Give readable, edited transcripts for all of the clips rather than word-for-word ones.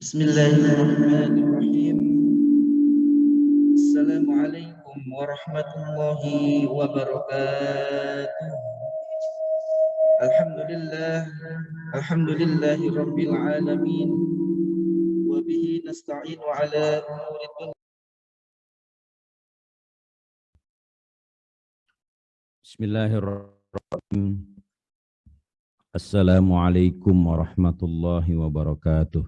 Bismillahirrahmanirrahim. Assalamualaikum warahmatullahi wabarakatuh. Alhamdulillahi rabbil alamin. Wa bihi nasta'inu ala umuri dunya. Bismillahirrahmanirrahim. Assalamualaikum warahmatullahi wabarakatuh.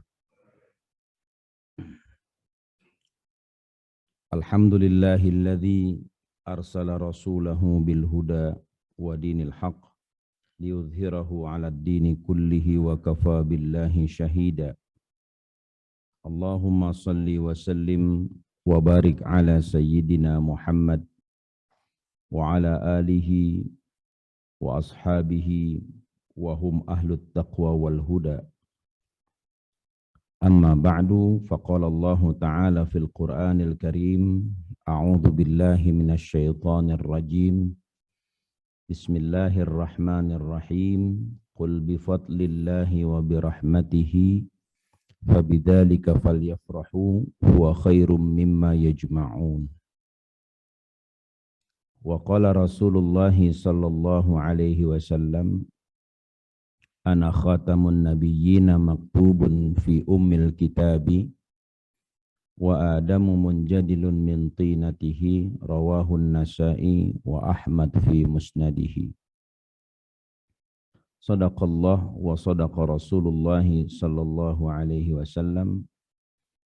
Alhamdulillahilladzi arsala rasulahu bil huda wa dinil haqq liyudhhirahu 'alad dini kullihi wa kafa billahi syahida. Allahumma salli wa sallim wa barik ala sayyidina Muhammad wa ala alihi wa ashabihi wa hum ahlut taqwa wal huda. Amma ba'du, faqala Allah Ta'ala fil Qur'anil Karim, a'udzu billahi minasy syaithanir rajim. Bismillahirrahmanirrahim. Qul bi fadlillahi wa bi rahmatihi fabidzalika falyafrahu huwa khairum mimma yajma'un. Wa qala Rasulullah sallallahu alaihi wasallam, ana khatamun nabiyyina maktubun fi ummil kitabi wa adamu munjadilun min tinatihi, rawahun Nasa'i wa Ahmad fi musnadihi. Sadaqallah wa sadaqa Rasulullah sallallahu alaihi wasallam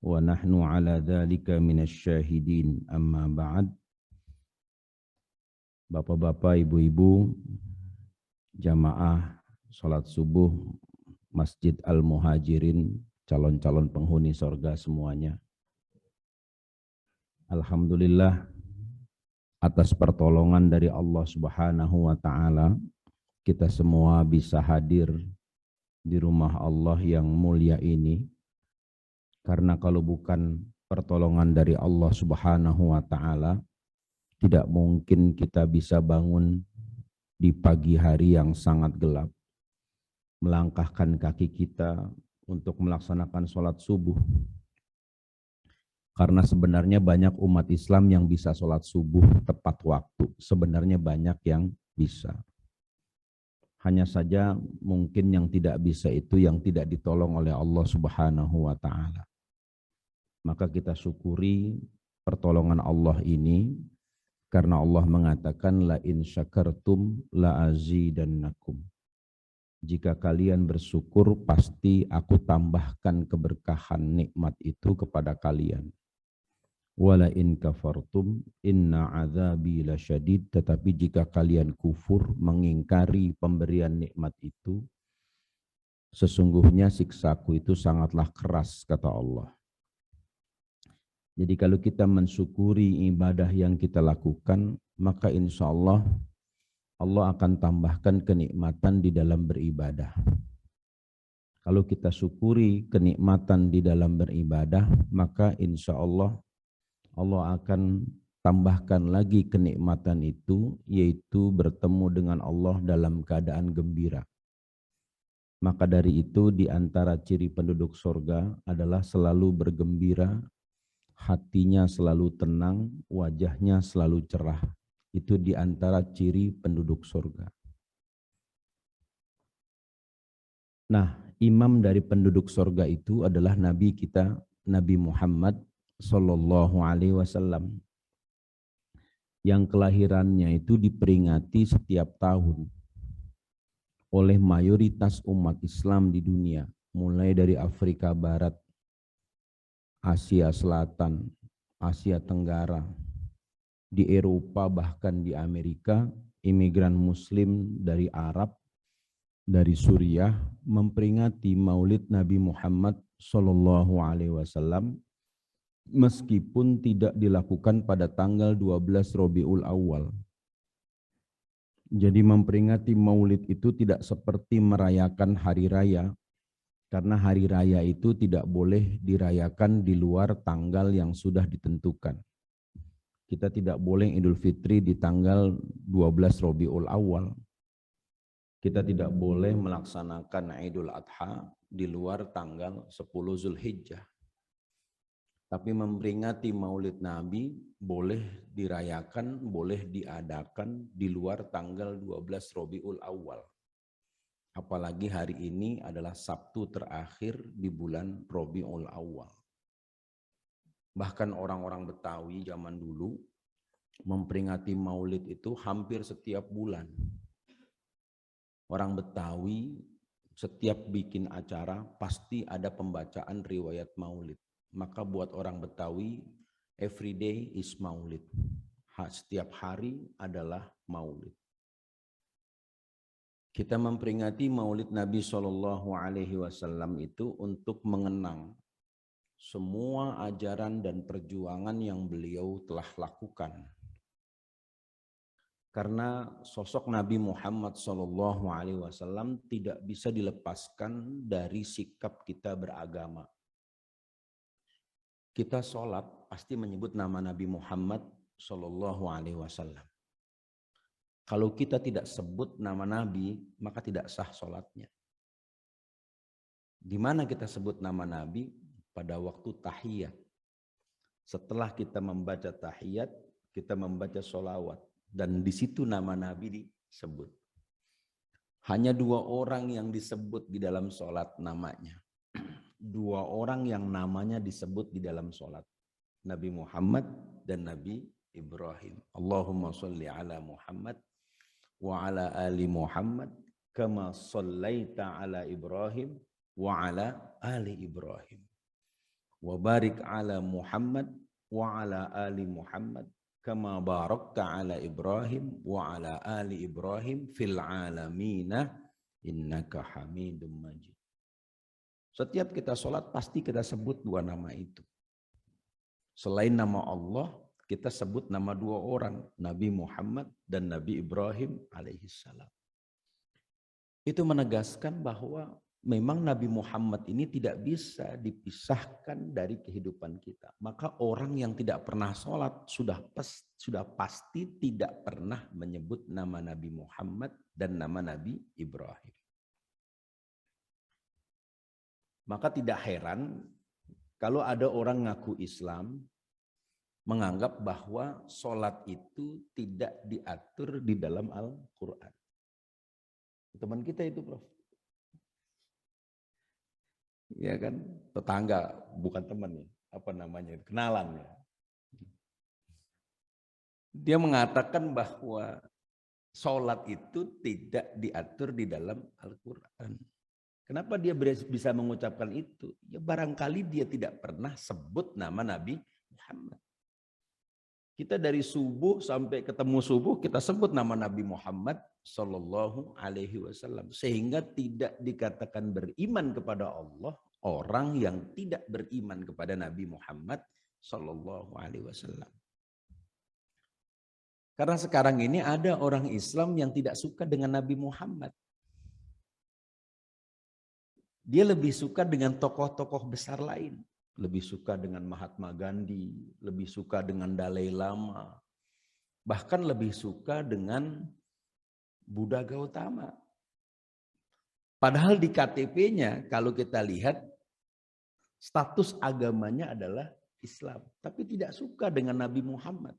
wa nahnu ala dhalika minasyahidin. Amma ba'd. Bapak-bapak, ibu-ibu, jamaah salat subuh Masjid Al-Muhajirin, calon-calon penghuni sorga semuanya. Alhamdulillah atas pertolongan dari Allah Subhanahu wa Ta'ala, kita semua bisa hadir di rumah Allah yang mulia ini. Karena kalau bukan pertolongan dari Allah Subhanahu wa Ta'ala, tidak mungkin kita bisa bangun di pagi hari yang sangat gelap, melangkahkan kaki kita untuk melaksanakan sholat subuh. Karena sebenarnya banyak umat Islam yang bisa sholat subuh tepat waktu. Sebenarnya banyak yang bisa. Hanya saja mungkin yang tidak bisa itu yang tidak ditolong oleh Allah Subhanahu wa Ta'ala. Maka kita syukuri pertolongan Allah ini, karena Allah mengatakan la in syakartum la azidannakum. Jika kalian bersyukur, pasti aku tambahkan keberkahan nikmat itu kepada kalian. Wala in kafartum inna azabi lasyadid. Tetapi jika kalian kufur, mengingkari pemberian nikmat itu, sesungguhnya siksaku itu sangatlah keras, kata Allah. Jadi kalau kita mensyukuri ibadah yang kita lakukan, maka insya Allah Allah akan tambahkan kenikmatan di dalam beribadah. Kalau kita syukuri kenikmatan di dalam beribadah, maka insya Allah Allah akan tambahkan lagi kenikmatan itu, yaitu bertemu dengan Allah dalam keadaan gembira. Maka dari itu di antara ciri penduduk surga adalah selalu bergembira, hatinya selalu tenang, wajahnya selalu cerah. Itu di antara ciri penduduk surga. Nah, imam dari penduduk surga itu adalah Nabi kita, Nabi Muhammad Sallallahu Alaihi Wasallam, yang kelahirannya itu diperingati setiap tahun oleh mayoritas umat Islam di dunia, mulai dari Afrika Barat, Asia Selatan, Asia Tenggara, di Eropa, bahkan di Amerika, imigran Muslim dari Arab, dari Suriah, memperingati Maulid Nabi Muhammad Sallallahu Alaihi Wasallam, meskipun tidak dilakukan pada tanggal 12 Rabiul Awal. Jadi memperingati Maulid itu tidak seperti merayakan hari raya, karena hari raya itu tidak boleh dirayakan di luar tanggal yang sudah ditentukan. Kita tidak boleh Idul Fitri di tanggal 12 Rabiul Awal. Kita tidak boleh melaksanakan Idul Adha di luar tanggal 10 Zulhijjah. Tapi memperingati Maulid Nabi boleh dirayakan, boleh diadakan di luar tanggal 12 Rabiul Awal. Apalagi hari ini adalah Sabtu terakhir di bulan Rabiul Awal. Bahkan orang-orang Betawi zaman dulu memperingati Maulid itu hampir setiap bulan. Orang Betawi setiap bikin acara pasti ada pembacaan riwayat Maulid. Maka buat orang Betawi, every day is Maulid. Setiap hari adalah Maulid. Kita memperingati Maulid Nabi SAW itu untuk mengenang semua ajaran dan perjuangan yang beliau telah lakukan. Karena sosok Nabi Muhammad SAW tidak bisa dilepaskan dari sikap kita beragama. Kita sholat pasti menyebut nama Nabi Muhammad SAW. Kalau kita tidak sebut nama Nabi, maka tidak sah sholatnya. Di mana kita sebut nama Nabi? Pada waktu tahiyat. Setelah kita membaca tahiyat, kita membaca sholawat. Dan di situ nama Nabi disebut. Hanya 2 orang yang disebut di dalam sholat namanya. 2 orang yang namanya disebut di dalam sholat. Nabi Muhammad dan Nabi Ibrahim. Allahumma sholli ala Muhammad wa ala ali Muhammad kama shallaita ala Ibrahim wa ala ali Ibrahim. Wa barik ala Muhammad wa ala ali Muhammad kama barakta ala Ibrahim wa ala ali Ibrahim fil alamina innaka Hamidum Majid. Setiap kita sholat pasti kita sebut 2 nama itu. Selain nama Allah, kita sebut nama 2 orang, Nabi Muhammad dan Nabi Ibrahim alaihissalam. Itu menegaskan bahwa memang Nabi Muhammad ini tidak bisa dipisahkan dari kehidupan kita. Maka orang yang tidak pernah sholat sudah pasti tidak pernah menyebut nama Nabi Muhammad dan nama Nabi Ibrahim. Maka tidak heran kalau ada orang ngaku Islam menganggap bahwa sholat itu tidak diatur di dalam Al-Quran. Teman kita itu, Prof. Ya kan, tetangga, bukan teman ya, apa namanya, kenalan ya. Dia mengatakan bahwa sholat itu tidak diatur di dalam Al-Quran. Kenapa dia bisa mengucapkan itu? Ya barangkali dia tidak pernah sebut nama Nabi Muhammad. Kita dari subuh sampai ketemu subuh kita sebut nama Nabi Muhammad Sallallahu Alaihi Wasallam, sehingga tidak dikatakan beriman kepada Allah orang yang tidak beriman kepada Nabi Muhammad Sallallahu Alaihi Wasallam. Karena sekarang ini ada orang Islam yang tidak suka dengan Nabi Muhammad. Dia lebih suka dengan tokoh-tokoh besar lain. Lebih suka dengan Mahatma Gandhi, lebih suka dengan Dalai Lama, bahkan lebih suka dengan Buddha Gautama. Padahal di KTP-nya kalau kita lihat status agamanya adalah Islam, tapi tidak suka dengan Nabi Muhammad.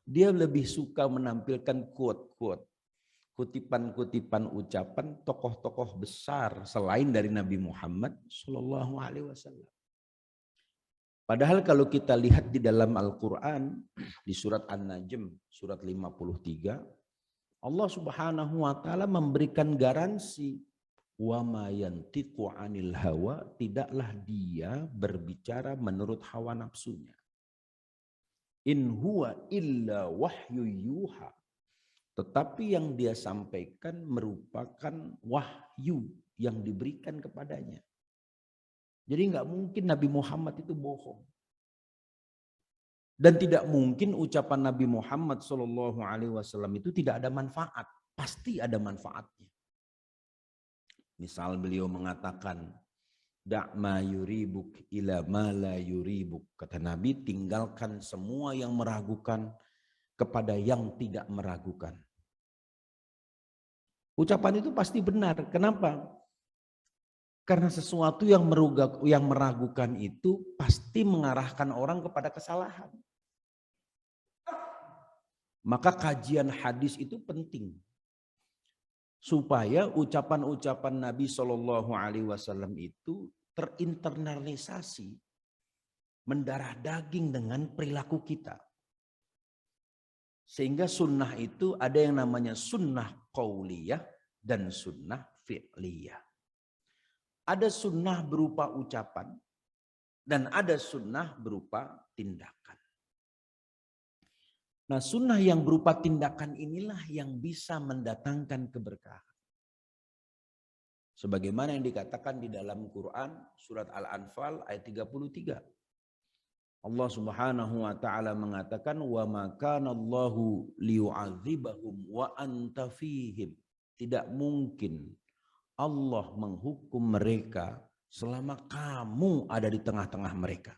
Dia lebih suka menampilkan quote-quote, kutipan-kutipan ucapan tokoh-tokoh besar selain dari Nabi Muhammad Shallallahu Alaihi Wasallam. Padahal kalau kita lihat di dalam Al-Quran, di surat An-Najm, surat 53, Allah Subhanahu wa Ta'ala memberikan garansi, wa ma yantiqu 'anil hawa, tidaklah dia berbicara menurut hawa nafsunya. In huwa illa wahyu yuha. Tetapi yang dia sampaikan merupakan wahyu yang diberikan kepadanya. Jadi nggak mungkin Nabi Muhammad itu bohong. Dan tidak mungkin ucapan Nabi Muhammad SAW itu tidak ada manfaat. Pasti ada manfaatnya. Misal beliau mengatakan, Da'ma yuribuk ila ma la yuribuk. Kata Nabi, tinggalkan semua yang meragukan kepada yang tidak meragukan. Ucapan itu pasti benar. Kenapa? Karena sesuatu yang meragukan itu pasti mengarahkan orang kepada kesalahan. Maka kajian hadis itu penting. Supaya ucapan-ucapan Nabi Shallallahu Alaihi Wasallam itu terinternalisasi, mendarah daging dengan perilaku kita. Sehingga sunnah itu ada yang namanya sunnah qauliyah dan sunnah fi'liyah. Ada sunnah berupa ucapan dan ada sunnah berupa tindakan. Nah, sunnah yang berupa tindakan inilah yang bisa mendatangkan keberkahan. Sebagaimana yang dikatakan di dalam Quran surat Al-Anfal ayat 33. Allah Subhanahu wa taala mengatakan wa ma kana Allahu liyu'adzibahum wa anta fihim. Tidak mungkin Allah menghukum mereka selama kamu ada di tengah-tengah mereka.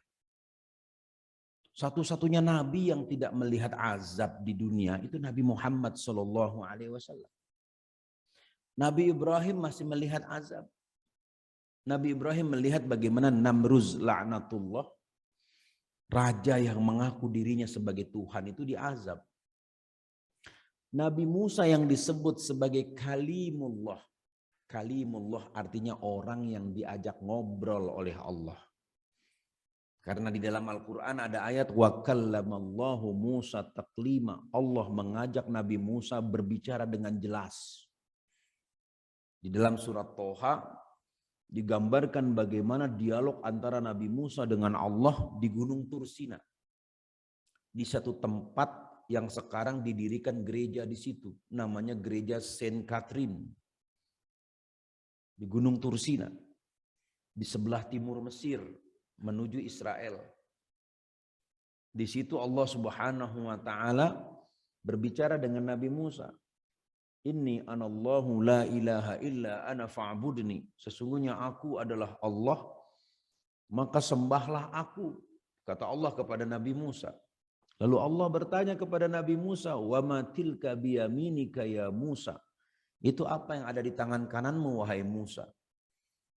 Satu-satunya nabi yang tidak melihat azab di dunia itu Nabi Muhammad sallallahu alaihi wasallam. Nabi Ibrahim masih melihat azab. Nabi Ibrahim melihat bagaimana Namruz laknatullah, raja yang mengaku dirinya sebagai Tuhan itu diazab. Nabi Musa yang disebut sebagai kalimullah. Kalimullah artinya orang yang diajak ngobrol oleh Allah. Karena di dalam Al-Quran ada ayat wa kallamallahu Musa taklima. Allah mengajak Nabi Musa berbicara dengan jelas. Di dalam surat Toha digambarkan bagaimana dialog antara Nabi Musa dengan Allah di Gunung Tursina. Di satu tempat yang sekarang didirikan gereja di situ. Namanya gereja Saint Catherine. Di Gunung Tursina, di sebelah timur Mesir, menuju Israel. Di situ Allah Subhanahu wa taala berbicara dengan Nabi Musa. Inni anallahu la ilaha illa ana fa'budni. Sesungguhnya aku adalah Allah, maka sembahlah aku, kata Allah kepada Nabi Musa. Lalu Allah bertanya kepada Nabi Musa, wa ma tilka biyaminika ya Musa. Itu apa yang ada di tangan kananmu wahai Musa?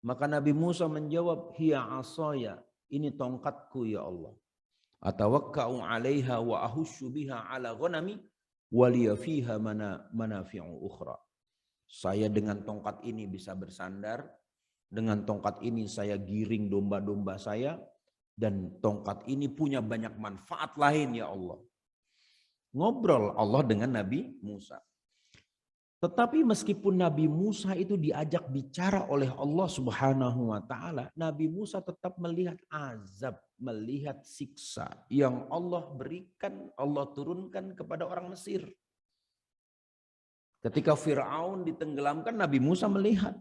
Maka Nabi Musa menjawab, hiya asaya, ini tongkatku ya Allah. Atawakka'u 'alaiha wa ahussu biha 'ala ghanami wa liya fiha manafi'u ukhra. Saya dengan tongkat ini bisa bersandar, dengan tongkat ini saya giring domba-domba saya, dan tongkat ini punya banyak manfaat lain ya Allah. Ngobrol Allah dengan Nabi Musa. Tetapi meskipun Nabi Musa itu diajak bicara oleh Allah Subhanahu wa taala, Nabi Musa tetap melihat azab, melihat siksa yang Allah berikan, Allah turunkan kepada orang Mesir. Ketika Firaun ditenggelamkan, Nabi Musa melihat.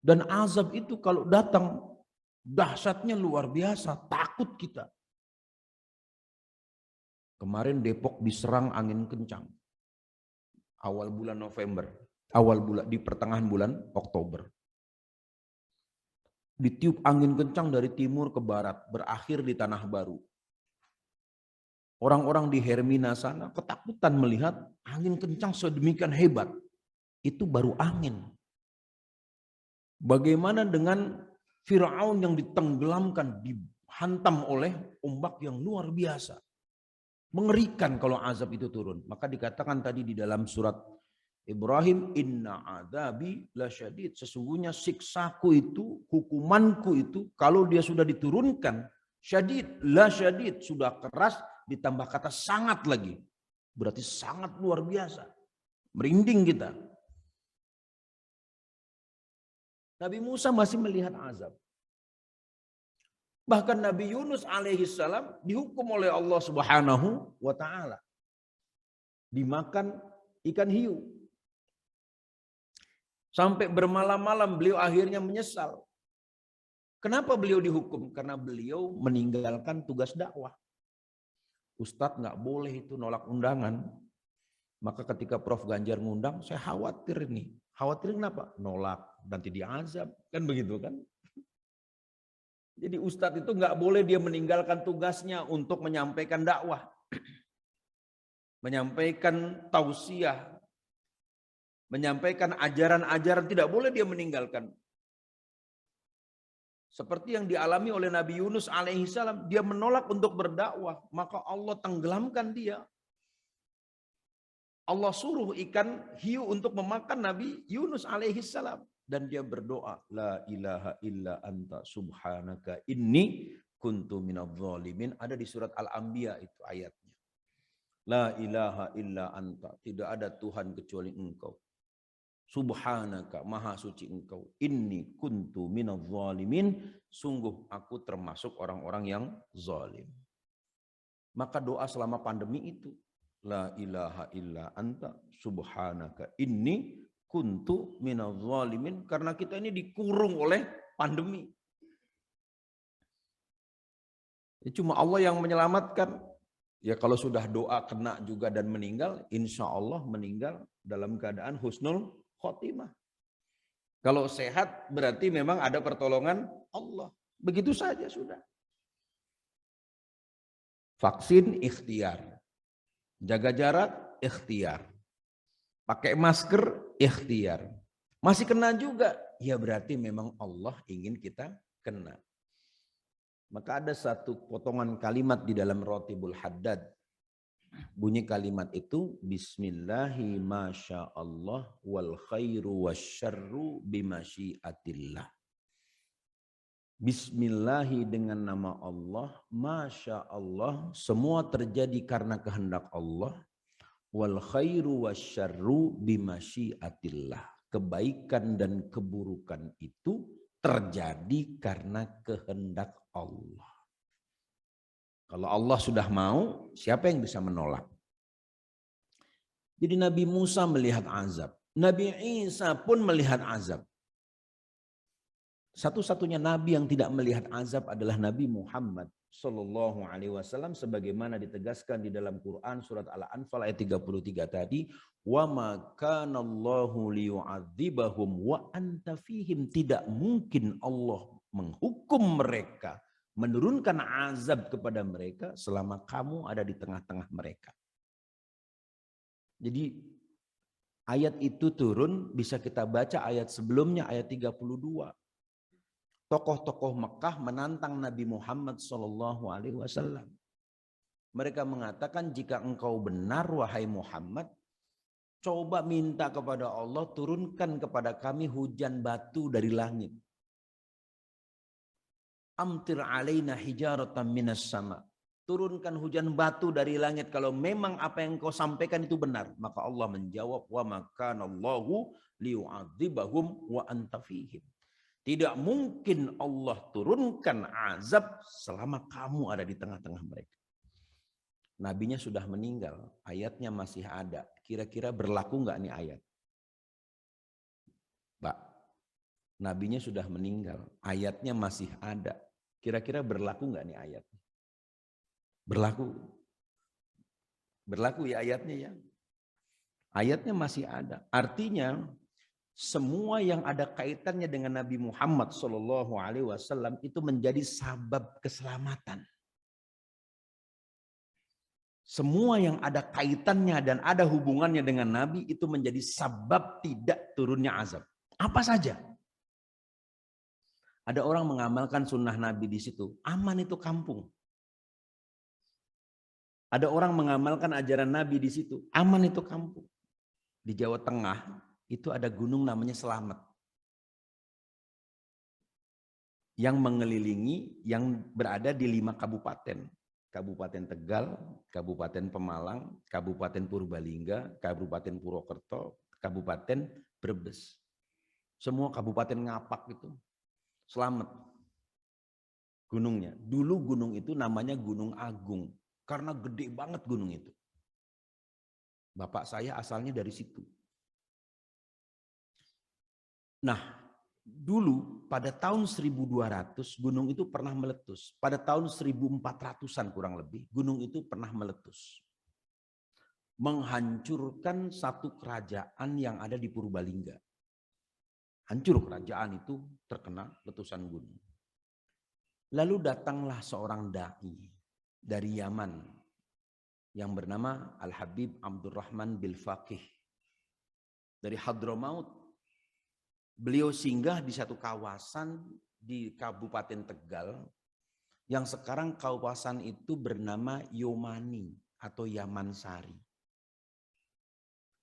Dan azab itu kalau datang dahsyatnya luar biasa, takut kita. Kemarin Depok diserang angin kencang. Awal bulan November, di pertengahan bulan Oktober. Ditiup angin kencang dari timur ke barat, berakhir di Tanah Baru. Orang-orang di Hermina sana ketakutan melihat angin kencang sedemikian hebat. Itu baru angin. Bagaimana dengan Firaun yang ditenggelamkan, dihantam oleh ombak yang luar biasa. Mengerikan kalau azab itu turun. Maka dikatakan tadi di dalam surat Ibrahim, inna adzabi lasyadid. Sesungguhnya siksaku itu, hukumanku itu, kalau dia sudah diturunkan, syadid, lasyadid, sudah keras, ditambah kata sangat lagi. Berarti sangat luar biasa. Merinding kita. Nabi Musa masih melihat azab. Bahkan Nabi Yunus alaihissalam dihukum oleh Allah Subhanahu wa taala. Dimakan ikan hiu. Sampai bermalam-malam beliau akhirnya menyesal. Kenapa beliau dihukum? Karena beliau meninggalkan tugas dakwah. Ustadz nggak boleh itu nolak undangan. Maka ketika Prof Ganjar ngundang, saya khawatir ini. Khawatir kenapa? Nolak, nanti diazab. Kan begitu kan? Jadi ustadz itu nggak boleh dia meninggalkan tugasnya untuk menyampaikan dakwah, menyampaikan tausiah, menyampaikan ajaran-ajaran, tidak boleh dia meninggalkan. Seperti yang dialami oleh Nabi Yunus alaihissalam, dia menolak untuk berdakwah, maka Allah tenggelamkan dia. Allah suruh ikan hiu untuk memakan Nabi Yunus alaihissalam. Dan dia berdoa, la ilaha illa anta subhanaka inni kuntu minadh dhalimin. Ada di surat Al-Anbiya itu ayatnya. La ilaha illa anta, tidak ada Tuhan kecuali engkau. Subhanaka, maha suci engkau. Inni kuntu minadh dhalimin, sungguh aku termasuk orang-orang yang zalim. Maka doa selama pandemi itu, la ilaha illa anta subhanaka inni kuntu minadh dhalimin, karena kita ini dikurung oleh pandemi. Cuma Allah yang menyelamatkan. Ya kalau sudah doa kena juga dan meninggal, insya Allah meninggal dalam keadaan husnul khotimah. Kalau sehat berarti memang ada pertolongan Allah. Begitu saja sudah. Vaksin ikhtiar. Jaga jarak ikhtiar. Pakai masker ikhtiar. Masih kena juga. Ya berarti memang Allah ingin kita kena. Maka ada satu potongan kalimat di dalam Ratibul Haddad. Bunyi kalimat itu, Bismillahi masyaallah wal khairu wasyarru bimasyiatillah. Bismillahi dengan nama Allah, Masya Allah, semua terjadi karena kehendak Allah. Wal khairu wasyarru bimasyiatillah. Kebaikan dan keburukan itu terjadi karena kehendak Allah. Kalau Allah sudah mau, siapa yang bisa menolak? Jadi Nabi Musa melihat azab. Nabi Isa pun melihat azab. Satu-satunya Nabi yang tidak melihat azab adalah Nabi Muhammad Sallallahu Alaihi Wasallam, sebagaimana ditegaskan di dalam Quran surat Al-Anfal ayat 33 tadi, wa ma kana Allahu liyu'adzibahum wa anta fihim. Tidak mungkin Allah menghukum mereka, menurunkan azab kepada mereka selama kamu ada di tengah-tengah mereka. Jadi ayat itu turun, bisa kita baca ayat sebelumnya, ayat 32. Tokoh-tokoh Mekah menantang Nabi Muhammad SAW. Mereka mengatakan, jika engkau benar wahai Muhammad, coba minta kepada Allah, turunkan kepada kami hujan batu dari langit. Amtir alaina hijaratan minas sama. Turunkan hujan batu dari langit kalau memang apa yang kau sampaikan itu benar. Maka Allah menjawab, wa makanallahu liyu'adzibahum wa anta fihim. Tidak mungkin Allah turunkan azab selama kamu ada di tengah-tengah mereka. Nabinya sudah meninggal, ayatnya masih ada. Kira-kira berlaku nggak nih ayat? Pak, nabinya sudah meninggal, ayatnya masih ada. Kira-kira berlaku nggak nih ayat? Berlaku. Berlaku ya ayatnya ya. Ayatnya masih ada. Artinya semua yang ada kaitannya dengan Nabi Muhammad SAW itu menjadi sabab keselamatan. Semua yang ada kaitannya dan ada hubungannya dengan Nabi itu menjadi sabab tidak turunnya azab. Apa saja? Ada orang mengamalkan sunnah Nabi di situ, aman itu kampung. Ada orang mengamalkan ajaran Nabi di situ, aman itu kampung. Di Jawa Tengah itu ada gunung namanya Selamet. Yang mengelilingi, yang berada di 5 kabupaten. Kabupaten Tegal, Kabupaten Pemalang, Kabupaten Purbalingga, Kabupaten Purwokerto, Kabupaten Brebes. Semua kabupaten ngapak itu. Selamet. Gunungnya. Dulu gunung itu namanya Gunung Agung. Karena gede banget gunung itu. Bapak saya asalnya dari situ. Nah, dulu pada tahun 1200 gunung itu pernah meletus. Pada tahun 1400-an kurang lebih, gunung itu pernah meletus. Menghancurkan satu kerajaan yang ada di Purbalingga. Hancur kerajaan itu terkena letusan gunung. Lalu datanglah seorang dai dari Yaman yang bernama Al-Habib Abdurrahman Bil-Faqih dari Hadramaut. Beliau singgah di satu kawasan di Kabupaten Tegal yang sekarang kawasan itu bernama Yomani atau Yamansari.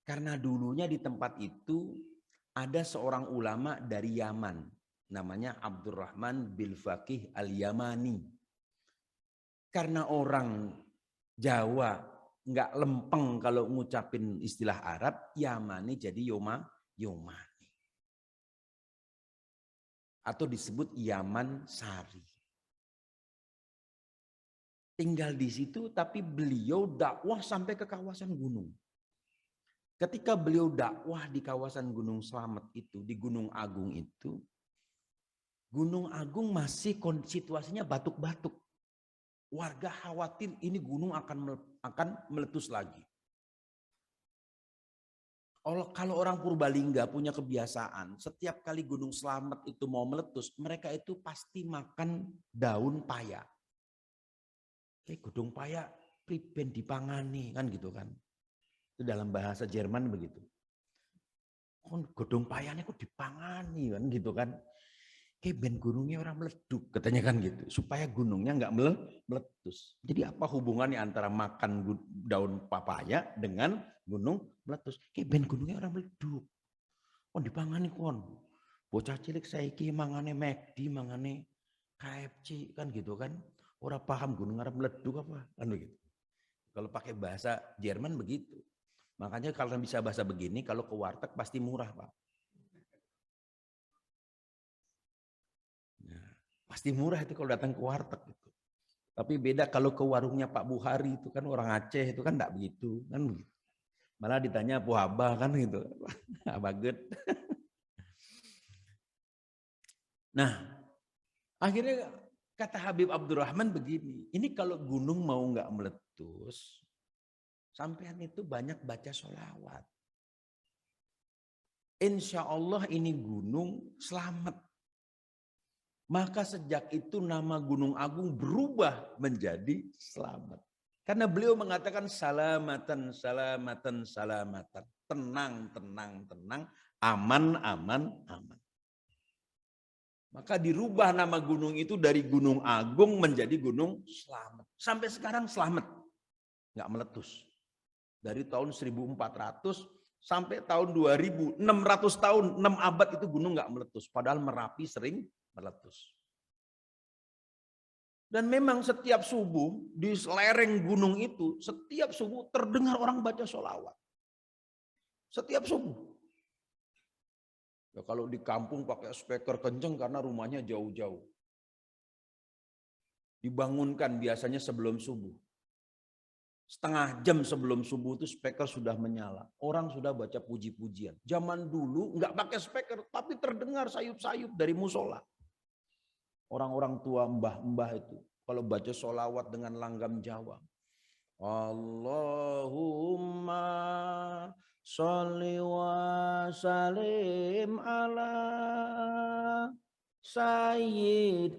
Karena dulunya di tempat itu ada seorang ulama dari Yaman, namanya Abdurrahman bin Faqih al-Yamani. Karena orang Jawa nggak lempeng kalau ngucapin istilah Arab, Yamani jadi Yomani. Atau disebut Yaman Sari. Tinggal di situ, tapi beliau dakwah sampai ke kawasan gunung. Ketika beliau dakwah di kawasan Gunung Slamet itu, di Gunung Agung itu, Gunung Agung masih situasinya batuk-batuk. Warga khawatir ini gunung akan meletus lagi. Kalau orang Purbalingga punya kebiasaan, setiap kali Gunung Slamet itu mau meletus, mereka itu pasti makan daun paya. Gunung paya priben dipangani kan gitu kan. Itu dalam bahasa Jerman begitu. Gunung payane kok dipangani kan gitu kan. Ben gunungnya orang meleduk katanya kan gitu. Supaya gunungnya nggak meletus. Jadi apa hubungannya antara makan daun papaya dengan gunung meletus? Ben gunungnya orang meleduk. Dipangani kon. Bocah cilik saiki mangane McD, mangane KFC kan gitu kan. Orang paham gunung arep meleduk apa kan begitu. Kalau pakai bahasa Jerman begitu. Makanya kalau bisa bahasa begini, kalau ke warteg pasti murah, Pak. Nah, pasti murah itu kalau datang ke warteg itu. Tapi beda kalau ke warungnya Pak Buhari itu kan orang Aceh itu kan enggak begitu, kan begitu. Malah ditanya Puhaba kan gitu. Abaget. Nah, akhirnya kata Habib Abdurrahman begini, ini kalau gunung mau enggak meletus, sampean itu banyak baca sholawat. Insya Allah ini gunung selamat. Maka sejak itu nama Gunung Agung berubah menjadi selamat. Karena beliau mengatakan salamatan, salamatan, salamatan. Tenang, tenang, tenang. Aman, aman, aman. Maka dirubah nama gunung itu dari Gunung Agung menjadi Gunung Selamat. Sampai sekarang selamat. Nggak meletus. Dari tahun 1400 sampai tahun 2000, 600 tahun, 6 abad itu gunung nggak meletus. Padahal Merapi sering meletus. Dan memang setiap subuh di lereng gunung itu, setiap subuh terdengar orang baca sholawat. Setiap subuh. Ya, kalau di kampung pakai speaker kenceng karena rumahnya jauh-jauh. Dibangunkan biasanya sebelum subuh. Setengah jam sebelum subuh itu speaker sudah menyala. Orang sudah baca puji-pujian. Zaman dulu nggak pakai speaker, tapi terdengar sayup-sayup dari musola. Orang-orang tua mbah-mbah itu kalau baca sholawat dengan langgam Jawa. Allahumma sholli wa sallim ala Sayyidina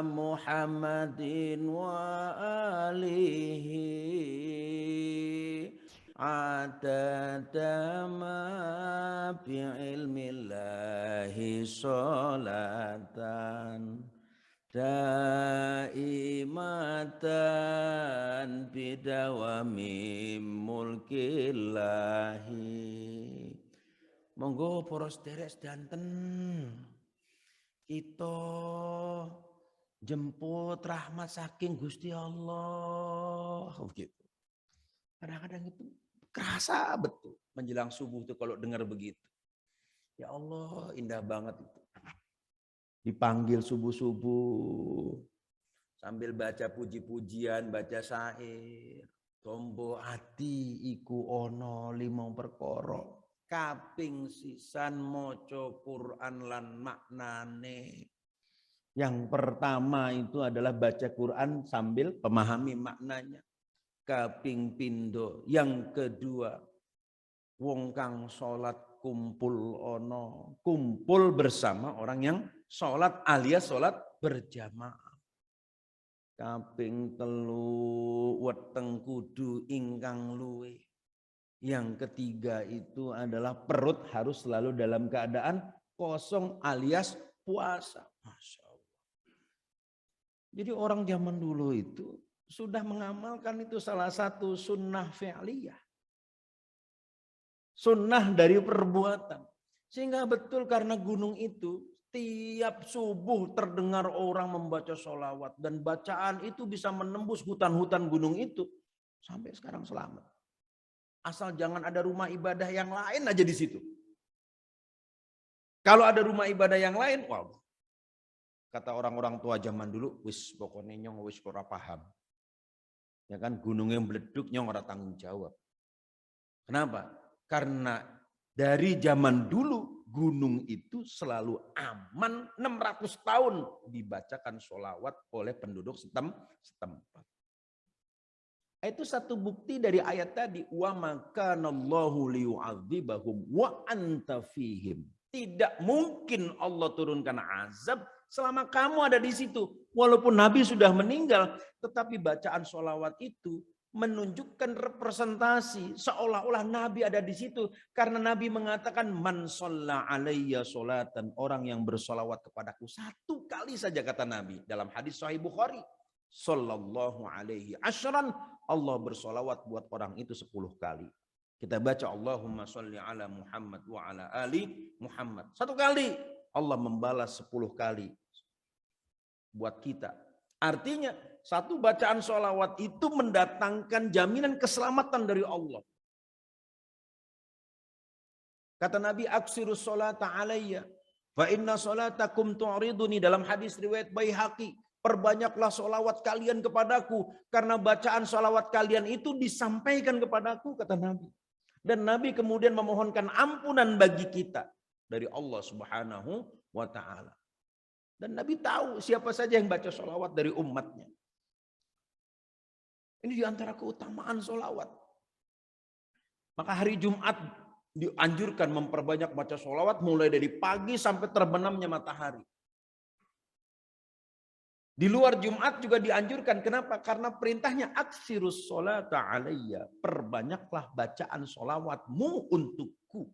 Muhammadin wa alihi adada ma bi ilmillahi sholatan daimatan bidawami mulkillahi. Monggo para sederek sedanten kita jemput rahmat saking Gusti Allah. Begitu. Kadang-kadang itu kerasa betul menjelang subuh itu kalau dengar begitu. Ya Allah, indah banget itu. Dipanggil subuh-subuh sambil baca puji-pujian, baca syair. Tombo ati iku ono 5 perkara. Kaping sisan maca Quran lan maknane. Yang pertama itu adalah baca Quran sambil memahami maknanya. Kaping pindo. Yang kedua, wong kang salat kumpul ono, kumpul bersama orang yang salat alias salat berjamaah. Kaping telu, weteng kudu ingkang luwe. Yang ketiga itu adalah perut harus selalu dalam keadaan kosong alias puasa. Masya Allah. Jadi orang zaman dulu itu sudah mengamalkan itu salah satu sunnah fi'liyah. Sunnah dari perbuatan. Sehingga betul karena gunung itu tiap subuh terdengar orang membaca sholawat. Dan bacaan itu bisa menembus hutan-hutan gunung itu. Sampai sekarang selamat. Asal jangan ada rumah ibadah yang lain aja di situ. Kalau ada rumah ibadah yang lain, wow. Kata orang-orang tua zaman dulu, wis pokoknya nyong wis ora paham. Ya kan gunungnya meleduk nyong ora tanggung jawab. Kenapa? Karena dari zaman dulu gunung itu selalu aman 600 tahun dibacakan sholawat oleh penduduk setempat. Itu satu bukti dari ayat tadi, wa makanallahu liyu'adzibahum wa anta fihim. Tidak mungkin Allah turunkan azab selama kamu ada di situ. Walaupun Nabi sudah meninggal, tetapi bacaan sholawat itu menunjukkan representasi seolah-olah Nabi ada di situ. Karena Nabi mengatakan man shalla alayya sholatan, orang yang bersolawat kepadaku satu kali saja, kata Nabi dalam hadis Sahih Bukhari. Sallallahu alaihi asyran, Allah bersolawat buat orang itu 10 kali. Kita baca Allahumma sholli ala Muhammad wa ala ali Muhammad. 1 kali, Allah membalas 10 kali buat kita. Artinya satu bacaan sholawat itu mendatangkan jaminan keselamatan dari Allah. Kata Nabi, aksirus sholata alayya fa inna sholatakum tu'riduni, dalam hadis riwayat Baihaqi. Perbanyaklah sholawat kalian kepadaku, karena bacaan sholawat kalian itu disampaikan kepadaku, kata Nabi. Dan Nabi kemudian memohonkan ampunan bagi kita dari Allah Subhanahu wa ta'ala. Dan Nabi tahu siapa saja yang baca sholawat dari umatnya. Ini diantara keutamaan sholawat. Maka hari Jumat dianjurkan memperbanyak baca sholawat mulai dari pagi sampai terbenamnya matahari. Di luar Jumat juga dianjurkan. Kenapa? Karena perintahnya aksirus sholata alayya. Perbanyaklah bacaan sholawatmu untukku.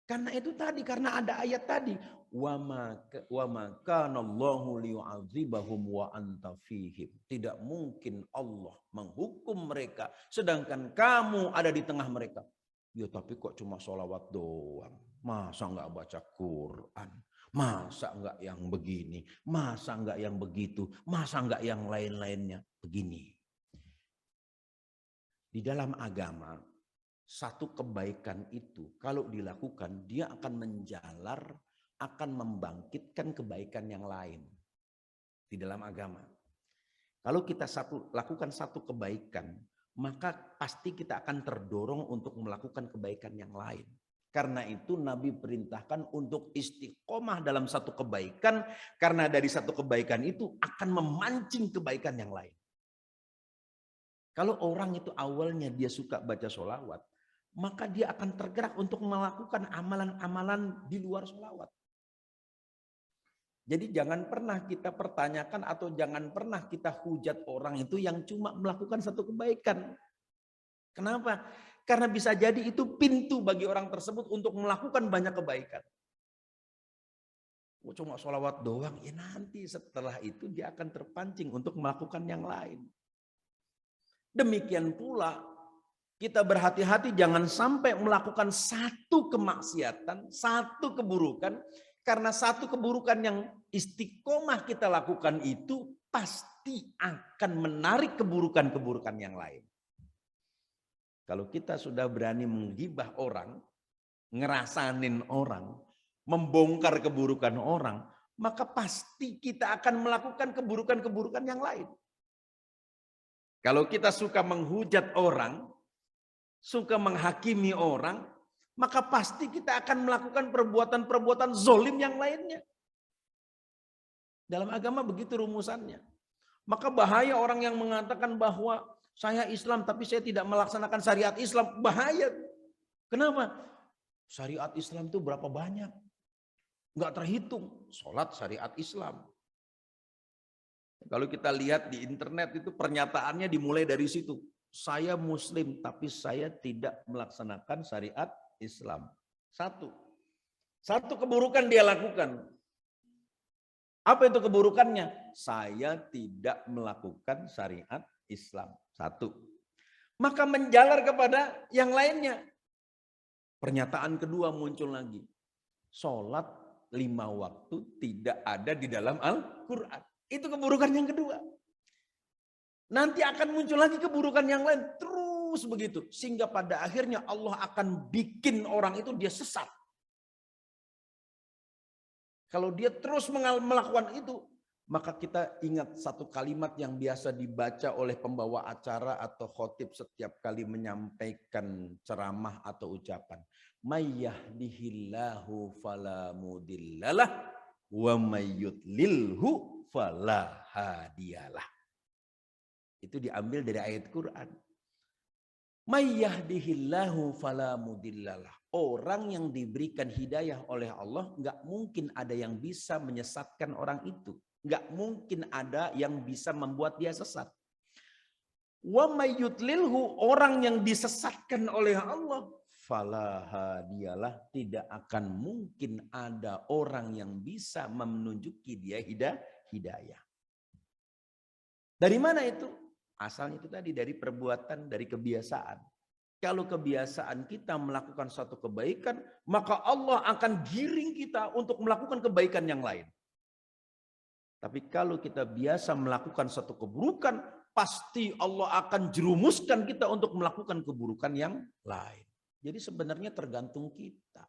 Karena itu tadi, karena ada ayat tadi. Wa ma kanallahu liyu'adzibahum wa anta fihim. Tidak mungkin Allah menghukum mereka sedangkan kamu ada di tengah mereka. Ya tapi kok cuma sholawat doang. Masa enggak baca Quran? Masa enggak yang begini, masa enggak yang begitu, masa enggak yang lain-lainnya. Begini. Di dalam agama, satu kebaikan itu kalau dilakukan, dia akan menjalar, akan membangkitkan kebaikan yang lain. Di dalam agama. Kalau kita lakukan satu kebaikan, maka pasti kita akan terdorong untuk melakukan kebaikan yang lain. Karena itu Nabi perintahkan untuk istiqomah dalam satu kebaikan. Karena dari satu kebaikan itu akan memancing kebaikan yang lain. Kalau orang itu awalnya dia suka baca sholawat, maka dia akan tergerak untuk melakukan amalan-amalan di luar sholawat. Jadi jangan pernah kita pertanyakan atau jangan pernah kita hujat orang itu yang cuma melakukan satu kebaikan. Kenapa? Karena bisa jadi itu pintu bagi orang tersebut untuk melakukan banyak kebaikan. Cuma sholawat doang, ya nanti setelah itu dia akan terpancing untuk melakukan yang lain. Demikian pula kita berhati-hati jangan sampai melakukan satu kemaksiatan, satu keburukan. Karena satu keburukan yang istiqomah kita lakukan itu pasti akan menarik keburukan-keburukan yang lain. Kalau kita sudah berani menggibah orang, ngerasanin orang, membongkar keburukan orang, maka pasti kita akan melakukan keburukan-keburukan yang lain. Kalau kita suka menghujat orang, suka menghakimi orang, maka pasti kita akan melakukan perbuatan-perbuatan zolim yang lainnya. Dalam agama begitu rumusannya. Maka bahaya orang yang mengatakan bahwa saya Islam tapi saya tidak melaksanakan syariat Islam. Bahaya. Kenapa? Syariat Islam itu berapa banyak? Enggak terhitung. Sholat syariat Islam. Kalau kita lihat di internet itu pernyataannya dimulai dari situ. Saya Muslim tapi saya tidak melaksanakan syariat Islam. Satu keburukan dia lakukan. Apa itu keburukannya? Saya tidak melakukan syariat Islam. Satu. Maka menjalar kepada yang lainnya. Pernyataan kedua muncul lagi. Sholat 5 waktu tidak ada di dalam Al-Quran. Itu keburukan yang kedua. Nanti akan muncul lagi keburukan yang lain. Terus begitu. Sehingga pada akhirnya Allah akan bikin orang itu dia sesat. Kalau dia terus melakukan itu, maka kita ingat satu kalimat yang biasa dibaca oleh pembawa acara atau khotib setiap kali menyampaikan ceramah atau ucapan. May yahdihillahu fala mudhillalah wa may yudlilhu fala hadiyalah. Itu diambil dari ayat Quran. May yahdihillahu fala mudhillalah. Orang yang diberikan hidayah oleh Allah, nggak mungkin ada yang bisa menyesatkan orang itu. Nggak mungkin ada yang bisa membuat dia sesat. Wa may yudlilhu, orang yang disesatkan oleh Allah, fala hadiyalah, tidak akan mungkin ada orang yang bisa menunjuki dia hidayah. Dari mana itu? Asalnya itu tadi dari perbuatan, dari kebiasaan. Kalau kebiasaan kita melakukan suatu kebaikan, maka Allah akan giring kita untuk melakukan kebaikan yang lain. Tapi kalau kita biasa melakukan suatu keburukan, pasti Allah akan jerumuskan kita untuk melakukan keburukan yang lain. Jadi sebenarnya tergantung kita.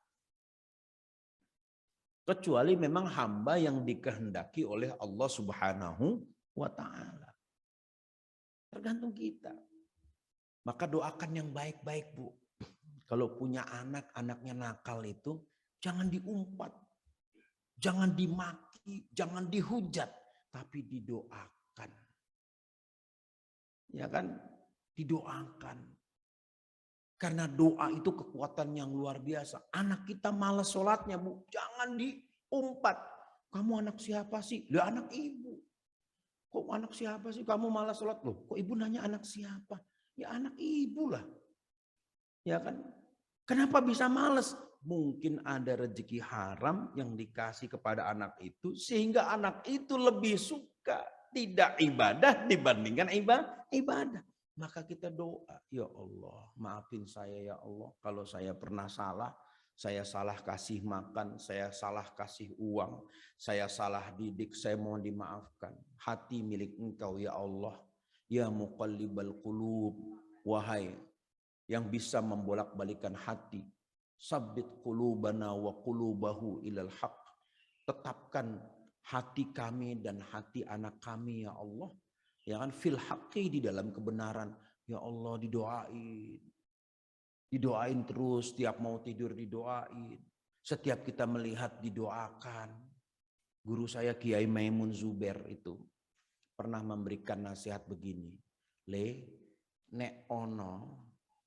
Kecuali memang hamba yang dikehendaki oleh Allah Subhanahu wa Ta'ala. Tergantung kita. Maka doakan yang baik-baik, Bu. Kalau punya anak, anaknya nakal itu, jangan diumpat. Jangan dimaki, jangan dihujat. Tapi didoakan. Ya kan? Didoakan. Karena doa itu kekuatan yang luar biasa. Anak kita malas sholatnya, Bu. Jangan diumpat. Kamu anak siapa sih? Lah anak ibu. Kok anak siapa sih? Kamu malas sholat. Loh, kok ibu nanya anak siapa? Ya anak ibu lah. Ya kan? Kenapa bisa males? Mungkin ada rezeki haram yang dikasih kepada anak itu. Sehingga anak itu lebih suka tidak ibadah dibandingkan ibadah. Maka kita doa. Ya Allah, maafin saya ya Allah. Kalau saya pernah salah. Saya salah kasih makan. Saya salah kasih uang. Saya salah didik. Saya mohon dimaafkan. Hati milik Engkau ya Allah. Ya muqallibal qulub, wahai yang bisa membolak-balikan hati, sabbit qulubana wa qulubahu ilal haq. Tetapkan hati kami dan hati anak kami ya Allah, ya kan, fil haqqi, di dalam kebenaran. Ya Allah, didoain terus, setiap mau tidur didoain, setiap kita melihat didoakan. Guru saya Kiai Maimun Zuber itu pernah memberikan nasihat begini. Nek ono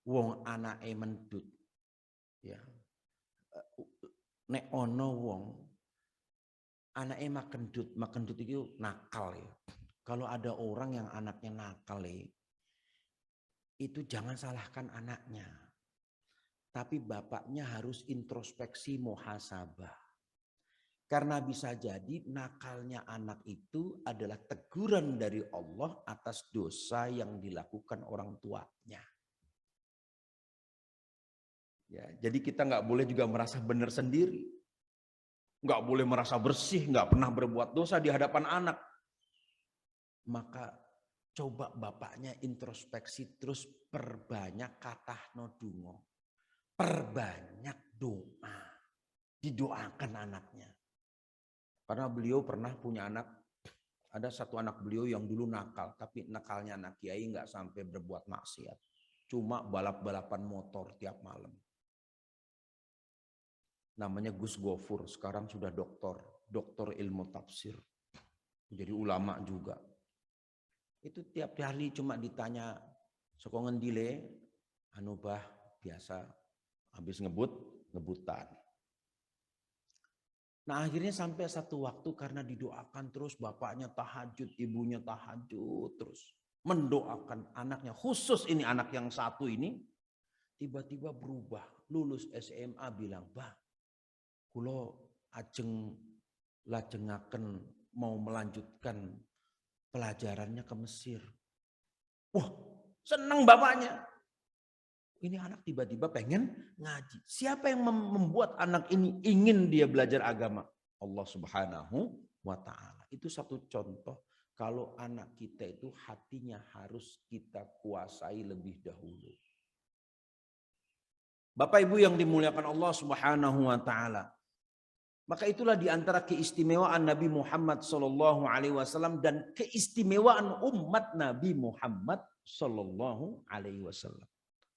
wong anake mendut. Ya. Nek ono wong anake makendut itu nakal ya. Kalau ada orang yang anaknya nakal ya, itu jangan salahkan anaknya. Tapi bapaknya harus introspeksi muhasabah. Karena bisa jadi nakalnya anak itu adalah teguran dari Allah atas dosa yang dilakukan orang tuanya. Ya, jadi kita nggak boleh juga merasa benar sendiri. Nggak boleh merasa bersih, nggak pernah berbuat dosa di hadapan anak. Maka coba bapaknya introspeksi terus, perbanyak kata nodungo. Perbanyak doa. Didoakan anaknya. Karena beliau pernah punya anak, ada satu anak beliau yang dulu nakal, tapi nakalnya anak kiai nggak sampai berbuat maksiat, cuma balap-balapan motor tiap malam. Namanya Gus Gofur, sekarang sudah doktor ilmu tafsir, jadi ulama juga. Itu tiap hari cuma ditanya, sokongan dile, anubah biasa, habis ngebutan. Nah akhirnya sampai satu waktu karena didoakan terus, bapaknya tahajud, ibunya tahajud terus. Mendoakan anaknya, khusus ini anak yang satu ini, tiba-tiba berubah. Lulus SMA bilang, bah, kulo ajeng lajengaken mau melanjutkan pelajarannya ke Mesir. Wah, senang bapaknya. Ini anak tiba-tiba pengen ngaji. Siapa yang membuat anak ini ingin dia belajar agama? Allah Subhanahu wa ta'ala. Itu satu contoh kalau anak kita itu hatinya harus kita kuasai lebih dahulu. Bapak Ibu yang dimuliakan Allah Subhanahu wa ta'ala. Maka itulah diantara keistimewaan Nabi Muhammad sallallahu alaihi wasallam dan keistimewaan umat Nabi Muhammad sallallahu alaihi wasallam.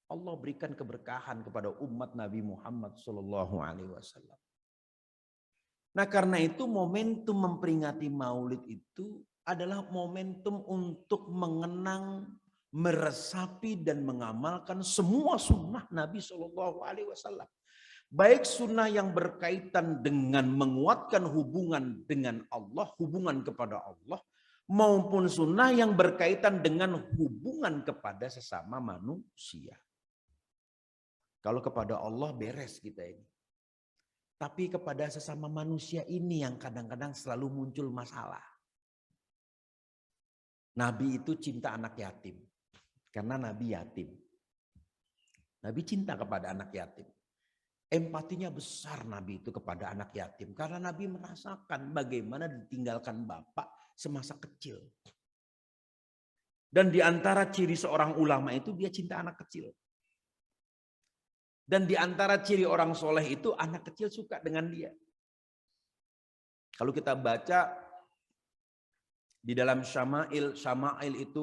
Allah berikan keberkahan kepada umat Nabi Muhammad sallallahu alaihi wasallam. Nah, karena itu momentum memperingati Maulid itu adalah momentum untuk mengenang, meresapi dan mengamalkan semua sunnah Nabi sallallahu alaihi wasallam. Baik sunnah yang berkaitan dengan menguatkan hubungan dengan Allah, hubungan kepada Allah, maupun sunnah yang berkaitan dengan hubungan kepada sesama manusia. Kalau kepada Allah beres kita ini. Tapi kepada sesama manusia ini yang kadang-kadang selalu muncul masalah. Nabi itu cinta anak yatim. Karena Nabi yatim. Nabi cinta kepada anak yatim. Empatinya besar Nabi itu kepada anak yatim. Karena Nabi merasakan bagaimana ditinggalkan bapak semasa kecil. Dan di antara ciri seorang ulama itu dia cinta anak kecil. Dan di antara ciri orang soleh itu anak kecil suka dengan dia. Kalau kita baca di dalam Syama'il itu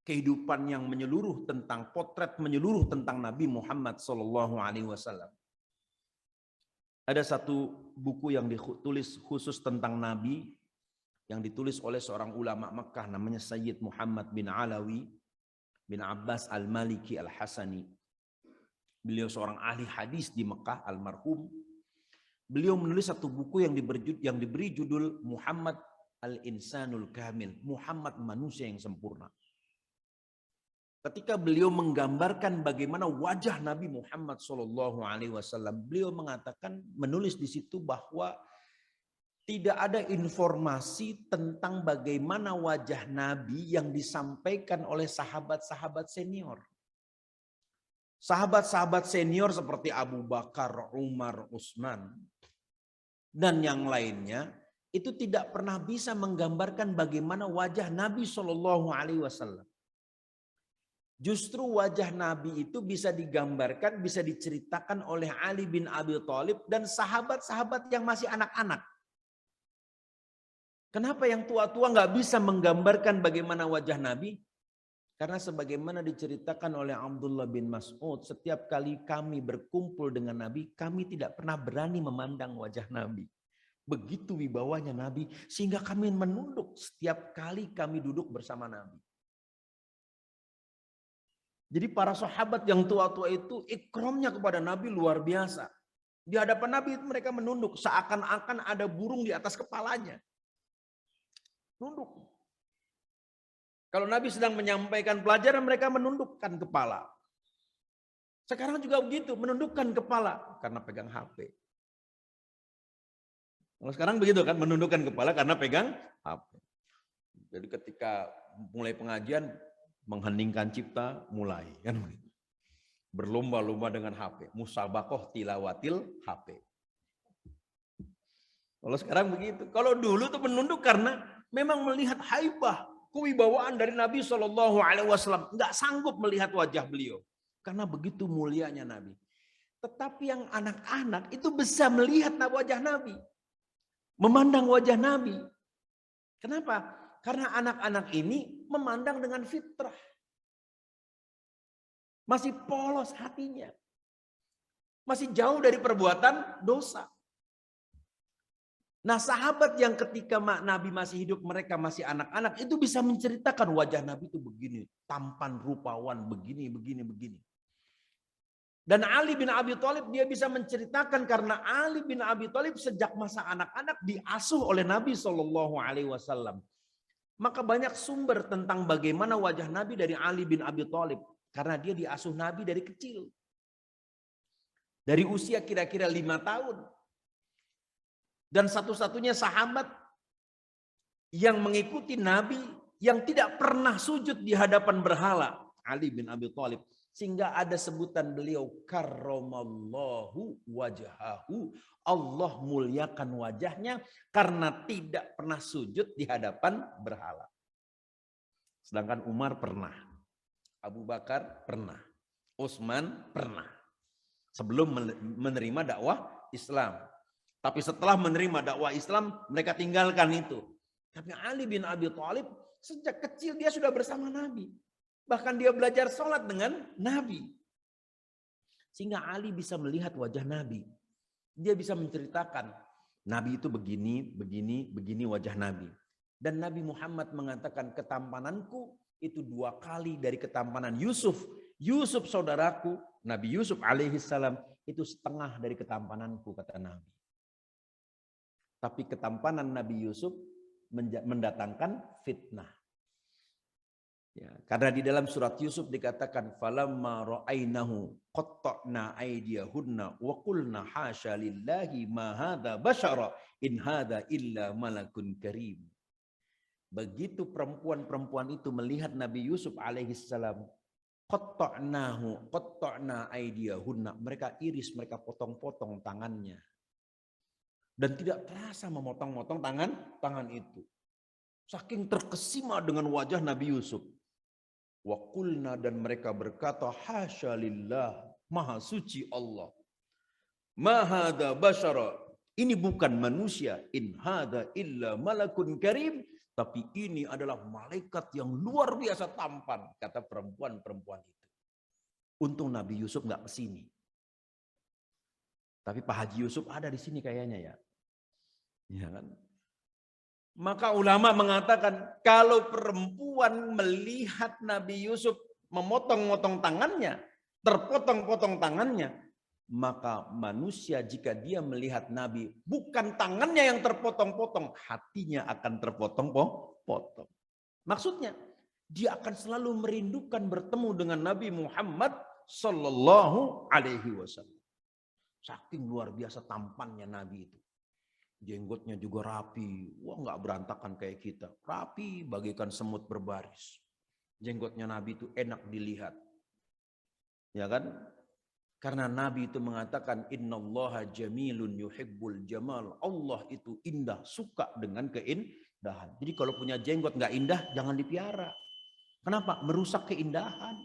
kehidupan yang menyeluruh tentang potret menyeluruh tentang Nabi Muhammad SAW. Ada satu buku yang ditulis khusus tentang Nabi yang ditulis oleh seorang ulama Mekah namanya Sayyid Muhammad bin Alawi bin Abbas Al-Maliki Al-Hasani. Beliau seorang ahli hadis di Mekah, almarhum. Beliau menulis satu buku yang diberi judul Muhammad Al-Insanul Kamil, Muhammad manusia yang sempurna. Ketika beliau menggambarkan bagaimana wajah Nabi Muhammad SAW, beliau mengatakan, menulis di situ bahwa tidak ada informasi tentang bagaimana wajah Nabi yang disampaikan oleh sahabat-sahabat senior. Sahabat-sahabat senior seperti Abu Bakar, Umar, Utsman, dan yang lainnya itu tidak pernah bisa menggambarkan bagaimana wajah Nabi SAW. Justru wajah Nabi itu bisa digambarkan, bisa diceritakan oleh Ali bin Abi Thalib dan sahabat-sahabat yang masih anak-anak. Kenapa yang tua-tua nggak bisa menggambarkan bagaimana wajah Nabi? Karena sebagaimana diceritakan oleh Abdullah bin Mas'ud, setiap kali kami berkumpul dengan Nabi, kami tidak pernah berani memandang wajah Nabi. Begitu wibawanya Nabi, sehingga kami menunduk setiap kali kami duduk bersama Nabi. Jadi para sahabat yang tua-tua itu ikramnya kepada Nabi luar biasa. Di hadapan Nabi mereka menunduk seakan-akan ada burung di atas kepalanya. Nunduk. Kalau Nabi sedang menyampaikan pelajaran mereka menundukkan kepala. Sekarang juga begitu, menundukkan kepala karena pegang HP. Kalau sekarang begitu kan, menundukkan kepala karena pegang HP. Jadi ketika mulai pengajian mengheningkan cipta, mulai kan begitu. Berlomba-lomba dengan HP, musabaqah tilawatil HP. Kalau sekarang begitu. Kalau dulu tuh menunduk karena memang melihat haibah, kewibawaan dari Nabi SAW. Nggak sanggup melihat wajah beliau karena begitu mulianya Nabi. Tetapi yang anak-anak itu bisa melihat wajah Nabi, memandang wajah Nabi. Kenapa? Karena anak-anak ini memandang dengan fitrah. Masih polos hatinya. Masih jauh dari perbuatan dosa. Nah, sahabat yang ketika Nabi masih hidup, mereka masih anak-anak, itu bisa menceritakan wajah Nabi itu begini, tampan, rupawan, begini. Dan Ali bin Abi Thalib dia bisa menceritakan karena Ali bin Abi Thalib sejak masa anak-anak diasuh oleh Nabi SAW. Maka banyak sumber tentang bagaimana wajah Nabi dari Ali bin Abi Thalib. Karena dia diasuh Nabi dari kecil. Dari usia kira-kira 5 tahun. Dan satu-satunya sahabat yang mengikuti Nabi yang tidak pernah sujud di hadapan berhala, Ali bin Abi Thalib. Sehingga ada sebutan beliau, karramallahu wajhahu, Allah muliakan wajahnya karena tidak pernah sujud di hadapan berhala. Sedangkan Umar pernah, Abu Bakar pernah, Utsman pernah. Sebelum menerima dakwah Islam. Tapi setelah menerima dakwah Islam, mereka tinggalkan itu. Tapi Ali bin Abi Thalib sejak kecil dia sudah bersama Nabi. Bahkan dia belajar sholat dengan Nabi. Sehingga Ali bisa melihat wajah Nabi. Dia bisa menceritakan, Nabi itu begini, begini, begini wajah Nabi. Dan Nabi Muhammad mengatakan, ketampananku itu 2 kali dari ketampanan Yusuf. Yusuf saudaraku, Nabi Yusuf alaihissalam, itu setengah dari ketampananku, kata Nabi. Tapi ketampanan Nabi Yusuf mendatangkan fitnah. Ya, karena di dalam surat Yusuf dikatakan falamma ra'ainahu qatta'na aydiyahunna wa qulna hasya lillahi ma hadza basyara in hadza illa malakun karim. Begitu perempuan-perempuan itu melihat Nabi Yusuf alaihissalam, qatta'na aydiyahunna, mereka iris, mereka potong-potong tangannya. Dan tidak terasa memotong-motong tangan itu. Saking terkesima dengan wajah Nabi Yusuf. Wa qulna, dan mereka berkata, hasya lillah, maha suci Allah. Ma hadza basyara, ini bukan manusia, in hadza illa malakun karim, tapi ini adalah malaikat yang luar biasa tampan, kata perempuan-perempuan itu. Untung Nabi Yusuf nggak kesini. Tapi Pak Haji Yusuf ada di sini kayaknya ya. Ya kan? Maka ulama mengatakan kalau perempuan melihat Nabi Yusuf memotong-motong tangannya, terpotong-potong tangannya, maka manusia jika dia melihat Nabi, bukan tangannya yang terpotong-potong, hatinya akan terpotong-potong. Maksudnya, dia akan selalu merindukan bertemu dengan Nabi Muhammad Sallallahu Alaihi Wasallam. Saking luar biasa tampannya Nabi itu. Jenggotnya juga rapi, wah nggak berantakan kayak kita, rapi bagaikan semut berbaris. Jenggotnya Nabi itu enak dilihat, ya kan? Karena Nabi itu mengatakan innallaha jamilun yuhibbul jamal, Allah itu indah, suka dengan keindahan. Jadi kalau punya jenggot nggak indah, jangan dipiara. Kenapa? Merusak keindahan.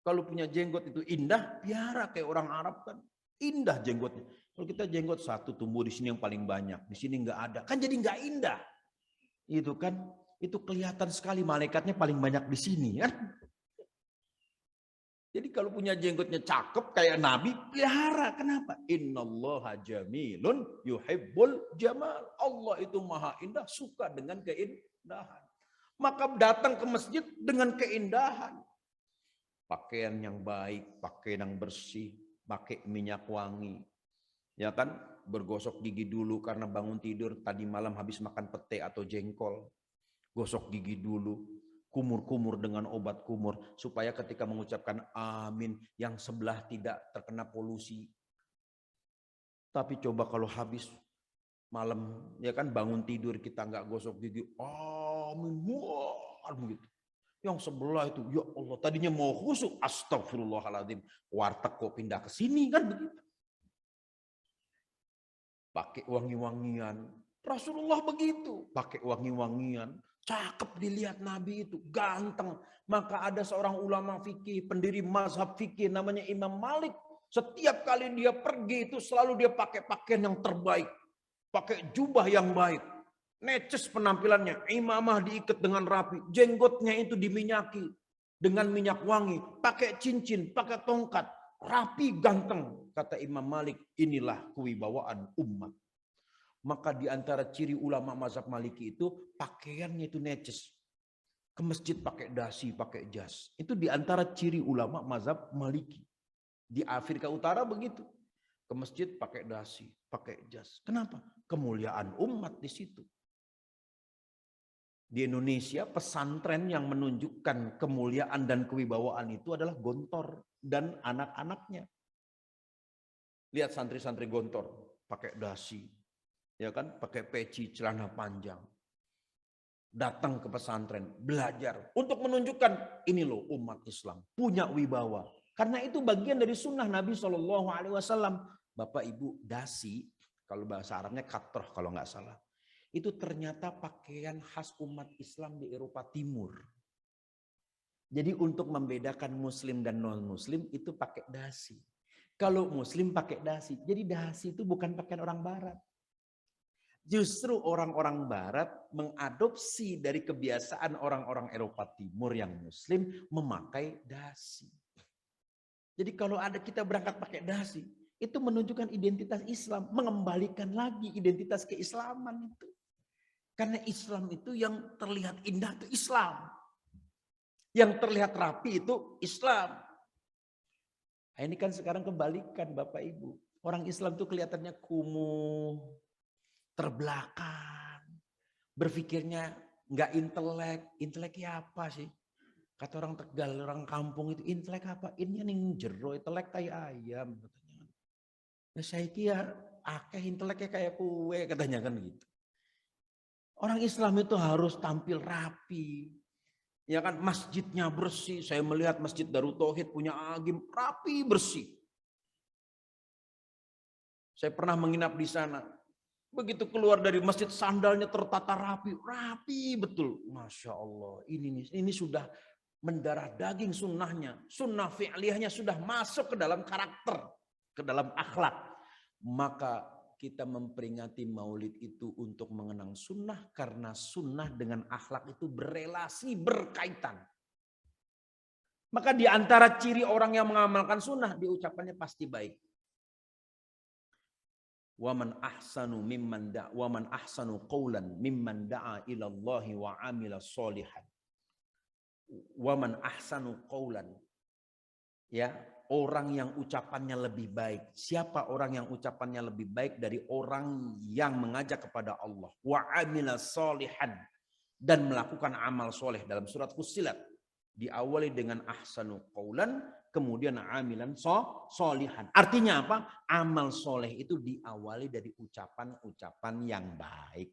Kalau punya jenggot itu indah, piara kayak orang Arab kan, indah jenggotnya. Kalau kita jenggot satu tumbuh di sini yang paling banyak, di sini nggak ada, kan jadi nggak indah. Itu kan, itu kelihatan sekali malaikatnya paling banyak di sini kan. Jadi kalau punya jenggotnya cakep kayak Nabi, pelihara. Kenapa? Innallaha jamilun yuhibbul jamal. Allah itu maha indah, suka dengan keindahan. Maka datang ke masjid dengan keindahan. Pakaian yang baik, pakaian yang bersih, pakai minyak wangi. Ya kan, bergosok gigi dulu karena bangun tidur tadi malam habis makan pete atau jengkol. Gosok gigi dulu, kumur-kumur dengan obat kumur supaya ketika mengucapkan amin yang sebelah tidak terkena polusi. Tapi coba kalau habis malam ya kan bangun tidur kita nggak gosok gigi, amin, wah begitu. Yang sebelah itu, ya Allah, tadinya mau khusyuk, astagfirullahaladzim, warteg kok pindah ke sini kan begitu. Pakai wangi-wangian. Rasulullah begitu. Pakai wangi-wangian. Cakep dilihat Nabi itu. Ganteng. Maka ada seorang ulama fikih, pendiri mazhab fikih namanya Imam Malik. Setiap kali dia pergi itu selalu dia pakai pakaian yang terbaik. Pakai jubah yang baik. Neces penampilannya. Imamah diikat dengan rapi. Jenggotnya itu diminyaki. Dengan minyak wangi. Pakai cincin, pakai tongkat. Rapi, ganteng, kata Imam Malik, inilah kewibawaan umat. Maka di antara ciri ulama mazhab Maliki itu pakaiannya itu neces. Ke masjid pakai dasi, pakai jas. Itu di antara ciri ulama mazhab Maliki. Di Afrika Utara begitu. Ke masjid pakai dasi, pakai jas. Kenapa? Kemuliaan umat di situ. Di Indonesia pesantren yang menunjukkan kemuliaan dan kewibawaan itu adalah Gontor dan anak-anaknya. Lihat santri-santri Gontor pakai dasi, ya kan, pakai peci, celana panjang. datang ke pesantren, belajar untuk menunjukkan ini loh umat Islam punya wibawa. Karena itu bagian dari sunnah Nabi SAW. Bapak Ibu, dasi, kalau bahasa Arabnya katroh kalau nggak salah, itu ternyata pakaian khas umat Islam di Eropa Timur. Jadi untuk membedakan Muslim dan non Muslim itu pakai dasi. Kalau Muslim pakai dasi, jadi dasi itu bukan pakaian orang Barat. Justru orang-orang Barat mengadopsi dari kebiasaan orang-orang Eropa Timur yang Muslim memakai dasi. Jadi kalau ada kita berangkat pakai dasi, itu menunjukkan identitas Islam, mengembalikan lagi identitas keislaman itu. Karena Islam itu yang terlihat indah itu Islam. Yang terlihat rapi itu Islam. Nah, ini kan sekarang kebalikan Bapak Ibu. Orang Islam itu kelihatannya kumuh, terbelakang, berpikirnya nggak intelek. Inteleknya apa sih? Kata orang Tegal, orang kampung itu intelek apa? Ini ning jero, intelek kayak ayam katanya. Nah, saya kira akeh inteleknya kayak kue katanya kan gitu. Orang Islam itu harus tampil rapi. Ya kan, masjidnya bersih. Saya melihat Masjid Darut Tauhid punya agim rapi bersih. Saya pernah menginap di sana. Begitu keluar dari masjid sandalnya tertata rapi, rapi betul. Masya Allah, ini sudah mendarah daging sunnahnya. Sunnah fi'liyahnya sudah masuk ke dalam karakter, ke dalam akhlak. Maka kita memperingati maulid itu untuk mengenang sunnah, karena sunnah dengan akhlak itu berelasi, berkaitan. Maka di antara ciri orang yang mengamalkan sunnah, diucapannya pasti baik. Waman ahsanu qawlan mimman da'a ila Allah wa amila sholihan. Waman ahsanu qawlan, ya, orang yang ucapannya lebih baik. Siapa orang yang ucapannya lebih baik dari orang yang mengajak kepada Allah? Wa amila sholihan, dan melakukan amal soleh. Dalam surat Fussilat diawali dengan ahsanu qawlan, kemudian amilan sholihan. Artinya apa? Amal soleh itu diawali dari ucapan-ucapan yang baik.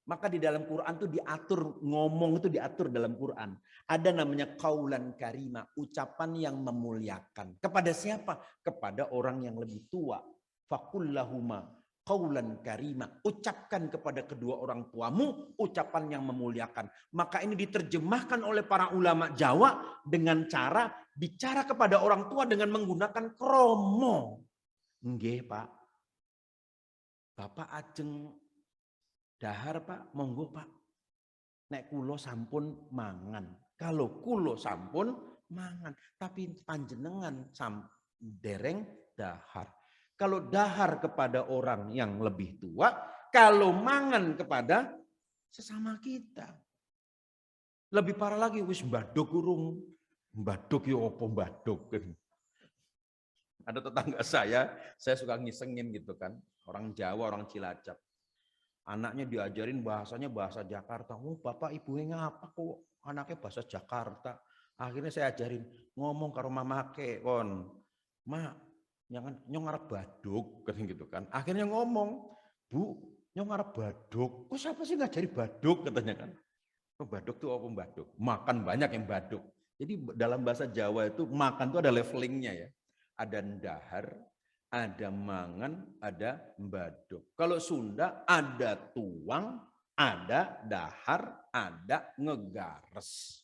Maka di dalam Quran itu diatur, ngomong itu diatur dalam Quran. Ada namanya qaulan karima, ucapan yang memuliakan. Kepada siapa? Kepada orang yang lebih tua. Faqullahuma qaulan karima, ucapkan kepada kedua orang tuamu ucapan yang memuliakan. Maka ini diterjemahkan oleh para ulama Jawa dengan cara bicara kepada orang tua dengan menggunakan kromo. Nggih, Pak. Bapak ajeng dahar, Pak, monggo, Pak. Nek kulo sampun mangan. Kalau kulo sampun mangan, tapi panjenengan dereng dahar. Kalau dahar kepada orang yang lebih tua, kalau mangan kepada sesama kita. Lebih parah lagi, wis mbaduk urung. Mbaduk ya apa mbaduk. Ada tetangga saya suka ngisengin gitu kan. Orang Jawa, orang Cilacap. Anaknya diajarin bahasanya bahasa Jakarta. Oh, bapak ibunya ngapa kok anaknya bahasa Jakarta. Akhirnya saya ajarin ngomong karo mamake kon. Ma, jangan nyong arep baduk kan gitu kan. Akhirnya ngomong, Bu, nyong arep baduk. Kok siapa sih ngajari baduk katanya kan. Oh, baduk tuh apa baduk? Makan banyak yang baduk. Jadi dalam bahasa Jawa itu makan tuh ada levelingnya ya. Ada ndahar, ada mangan, ada baduk. Kalau Sunda ada tuang, ada dahar, ada ngegares.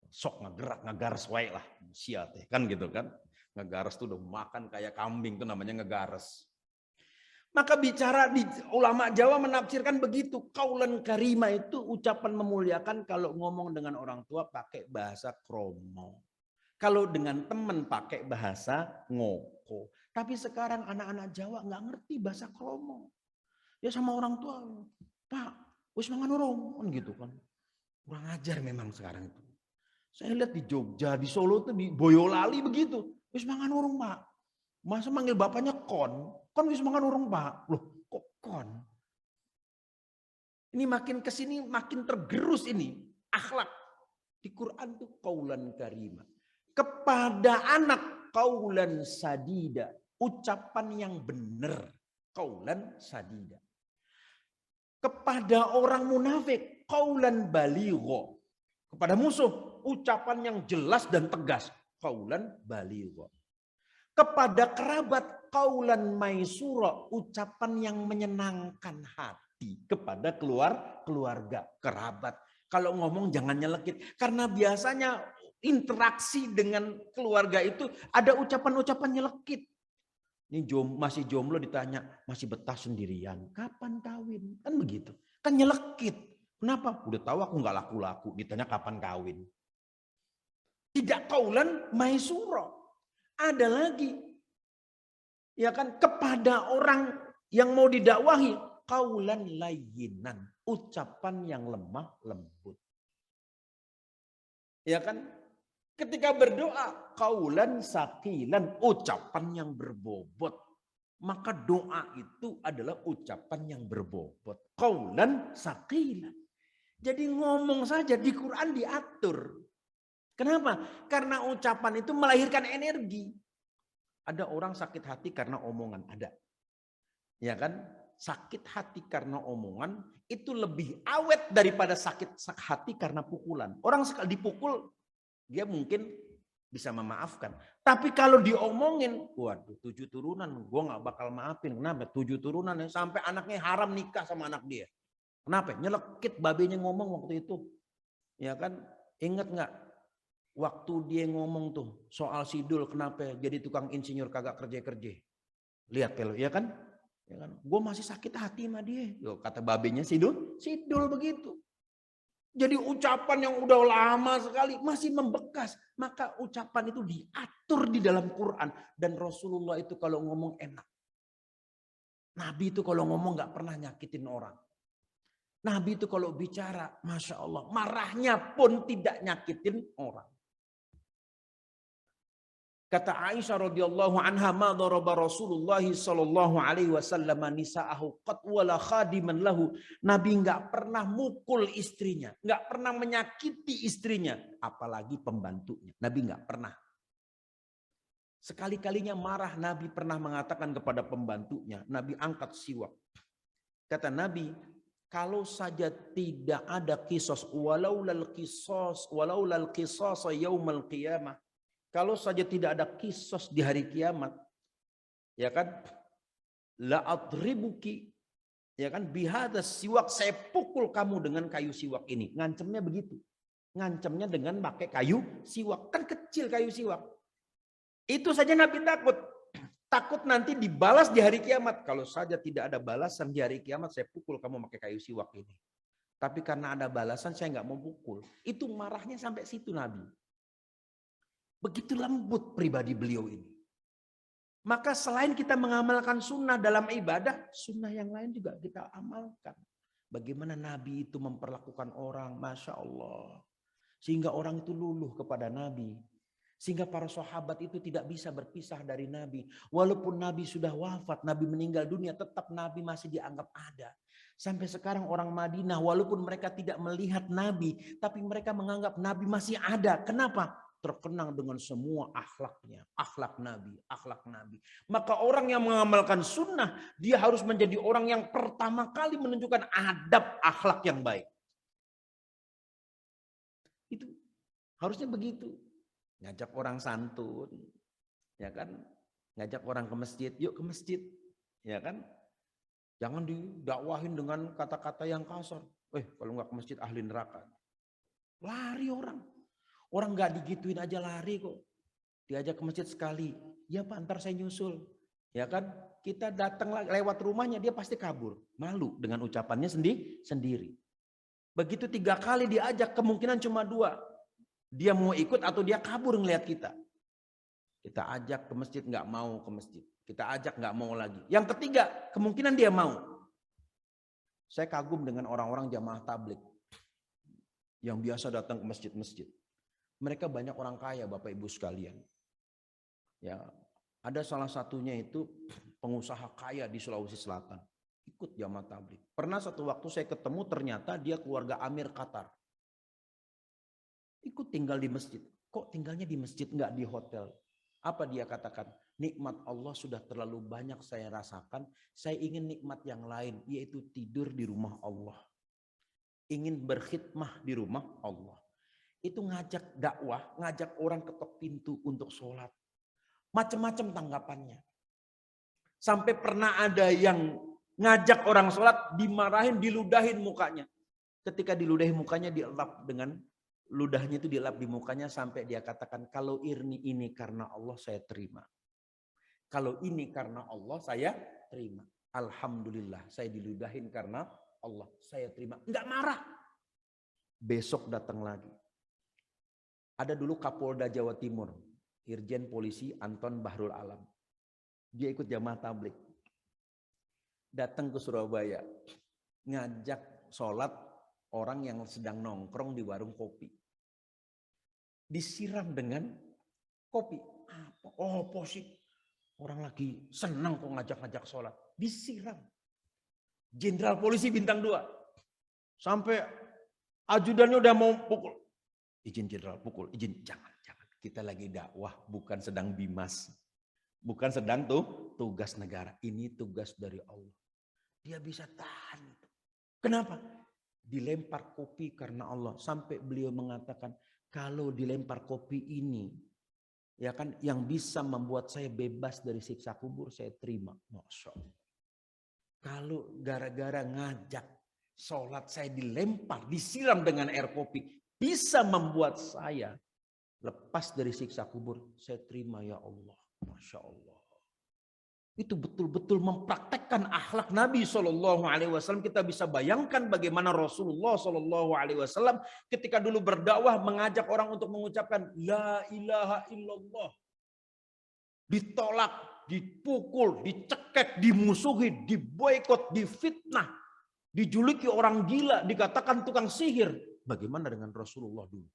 Sok ngegares wae lah, sia teh kan gitu kan. Ngegares tuh udah makan kayak kambing tuh namanya ngegares. Maka bicara di ulama Jawa menafsirkan begitu. Qaulan karima itu ucapan memuliakan kalau ngomong dengan orang tua pakai bahasa kromo. Kalau dengan teman pakai bahasa ngoko. Tapi sekarang anak-anak Jawa nggak ngerti bahasa kromo. Ya sama orang tua, Pak, wis mangan urung gitu kan. Kurang ajar memang sekarang itu. Saya lihat di Jogja, di Solo tuh di Boyolali begitu. Wis mangan urung, Pak. Masa manggil bapaknya kon wis mangan urung, Pak. Loh, kok kon? Ini makin kesini makin tergerus ini akhlak. Di Quran tuh qaulan karima. Kepada anak qaulan sadida, ucapan yang benar, qaulan sadida. Kepada orang munafik, qaulan baligha. Kepada musuh, ucapan yang jelas dan tegas, qaulan baligha. Kepada kerabat, qaulan maisura, ucapan yang menyenangkan hati. Kepada keluarga, kerabat. Kalau ngomong jangan nyelekit. Karena biasanya interaksi dengan keluarga itu ada ucapan-ucapan nyelekit. Ini masih jomblo ditanya, masih betah sendirian. Kapan kawin? Kan begitu. Kan nyelekit. Kenapa? Udah tahu aku nggak laku-laku. Ditanya kapan kawin. Tidak qaulan maisura. Ada lagi. Ya kan, kepada orang yang mau didakwahi, qaulan layyinan, ucapan yang lemah lembut. Ya kan? Ketika berdoa, qaulan saqilan, ucapan yang berbobot. Maka doa itu adalah ucapan yang berbobot. Qaulan saqilan. Jadi ngomong saja di Quran diatur. Kenapa? Karena ucapan itu melahirkan energi. Ada orang sakit hati karena omongan, ada. Ya kan? Sakit hati karena omongan itu lebih awet daripada sakit hati karena pukulan. Orang sekali dipukul, dia mungkin bisa memaafkan. Tapi kalau diomongin, waduh 7 turunan, gue gak bakal maafin. Kenapa? 7 turunan, sampai anaknya haram nikah sama anak dia. Kenapa? Nyelekit babenya ngomong waktu itu. Ya kan? Ingat gak? Waktu dia ngomong tuh soal Sidul, kenapa jadi tukang insinyur kagak kerja-kerja. Lihat kalau, ya kan? Ya kan? Gue masih sakit hati sama dia. Yo, kata babenya Sidul begitu. Jadi ucapan yang udah lama sekali masih membekas. Maka ucapan itu diatur di dalam Quran. Dan Rasulullah itu kalau ngomong enak. Nabi itu kalau ngomong gak pernah nyakitin orang. Nabi itu kalau bicara, Masya Allah, marahnya pun tidak nyakitin orang. Kata Aisyah radhiyallahu anha, ma daraba Rasulullah sallallahu alaihi wasallam nisa'ahu qat wala khadiman lahu. Nabi enggak pernah mukul istrinya, enggak pernah menyakiti istrinya, apalagi pembantunya. Nabi enggak pernah. Sekali-kalinya marah Nabi pernah mengatakan kepada pembantunya, Nabi angkat siwak. Kata Nabi, kalau saja tidak ada qisas, walaulal qisas yaumal qiyamah. Kalau saja tidak ada kisos di hari kiamat, ya kan, la adribuki, ya kan, bihadas siwak, saya pukul kamu dengan kayu siwak ini. Ngancemnya begitu, ngancemnya dengan pakai kayu siwak, kan kecil kayu siwak. Itu saja Nabi takut nanti dibalas di hari kiamat. Kalau saja tidak ada balasan di hari kiamat, saya pukul kamu pakai kayu siwak ini. Tapi karena ada balasan, saya nggak mau pukul. Itu marahnya sampai situ Nabi. Begitu lembut pribadi beliau ini. Maka selain kita mengamalkan sunnah dalam ibadah, sunnah yang lain juga kita amalkan. Bagaimana Nabi itu memperlakukan orang, Masya Allah. Sehingga orang itu luluh kepada Nabi. Sehingga para sahabat itu tidak bisa berpisah dari Nabi. Walaupun Nabi sudah wafat, Nabi meninggal dunia, tetap Nabi masih dianggap ada. Sampai sekarang orang Madinah, walaupun mereka tidak melihat Nabi, tapi mereka menganggap Nabi masih ada. Kenapa? Terkenang dengan semua akhlaknya, akhlak Nabi. Maka orang yang mengamalkan sunnah, dia harus menjadi orang yang pertama kali menunjukkan adab akhlak yang baik. Itu harusnya begitu. Ngajak orang santun, ya kan? Ngajak orang ke masjid, yuk ke masjid, ya kan? Jangan didakwahin dengan kata-kata yang kasar. Kalau nggak ke masjid ahli neraka. Lari orang. Orang nggak digituin aja lari kok. Diajak ke masjid sekali. Ya Pak, ntar saya nyusul. Ya kan? Kita datang lewat rumahnya, dia pasti kabur. Malu dengan ucapannya sendiri. Begitu 3 kali diajak, kemungkinan cuma 2. Dia mau ikut atau dia kabur ngelihat kita. Kita ajak ke masjid, nggak mau ke masjid. Kita ajak, nggak mau lagi. Yang ketiga, kemungkinan dia mau. Saya kagum dengan orang-orang jamaah tabligh yang biasa datang ke masjid-masjid. Mereka banyak orang kaya, Bapak Ibu sekalian. Ya, ada salah satunya itu pengusaha kaya di Sulawesi Selatan. Ikut jamaah tabligh. Pernah satu waktu saya ketemu, ternyata dia keluarga Amir Qatar. Ikut tinggal di masjid. Kok tinggalnya di masjid, nggak di hotel? Apa dia katakan? nikmat Allah sudah terlalu banyak saya rasakan. Saya ingin nikmat yang lain, yaitu tidur di rumah Allah. Ingin berkhidmah di rumah Allah. Itu ngajak dakwah, ngajak orang ketok pintu untuk sholat. Macam-macam tanggapannya. Sampai pernah ada yang ngajak orang sholat, dimarahin, diludahin mukanya. Ketika diludahin mukanya, dielap dengan ludahnya itu dielap di mukanya sampai dia katakan, kalau ini karena Allah saya terima. Kalau ini karena Allah saya terima. Alhamdulillah saya diludahin karena Allah saya terima. Enggak marah. Besok datang lagi. Ada dulu Kapolda Jawa Timur, Irjen Polisi Anton Bahrul Alam. Dia ikut jamaah tabligh. Datang ke Surabaya, ngajak sholat orang yang sedang nongkrong di warung kopi. Disiram dengan kopi. Apa? Oh, posisi. Orang lagi senang kok ngajak-ngajak sholat. Disiram. Jenderal Polisi bintang 2. Sampai ajudannya udah mau pukul. Izin jenderal, pukul. Izin. Jangan. Kita lagi dakwah, bukan sedang bimas. Bukan sedang tugas negara. Ini tugas dari Allah. Dia bisa tahan. Kenapa? Dilempar kopi karena Allah. Sampai beliau mengatakan, kalau dilempar kopi ini, ya kan, yang bisa membuat saya bebas dari siksa kubur, saya terima. Masya Allah. Kalau gara-gara ngajak sholat saya dilempar, disiram dengan air kopi, bisa membuat saya lepas dari siksa kubur, saya terima ya Allah. Masya Allah. Itu betul-betul mempraktekkan akhlak Nabi SAW. Kita bisa bayangkan bagaimana Rasulullah SAW ketika dulu berdakwah mengajak orang untuk mengucapkan La ilaha illallah. Ditolak, dipukul, dicekek, dimusuhi, diboikot, difitnah, dijuluki orang gila, dikatakan tukang sihir. Bagaimana dengan Rasulullah dulu?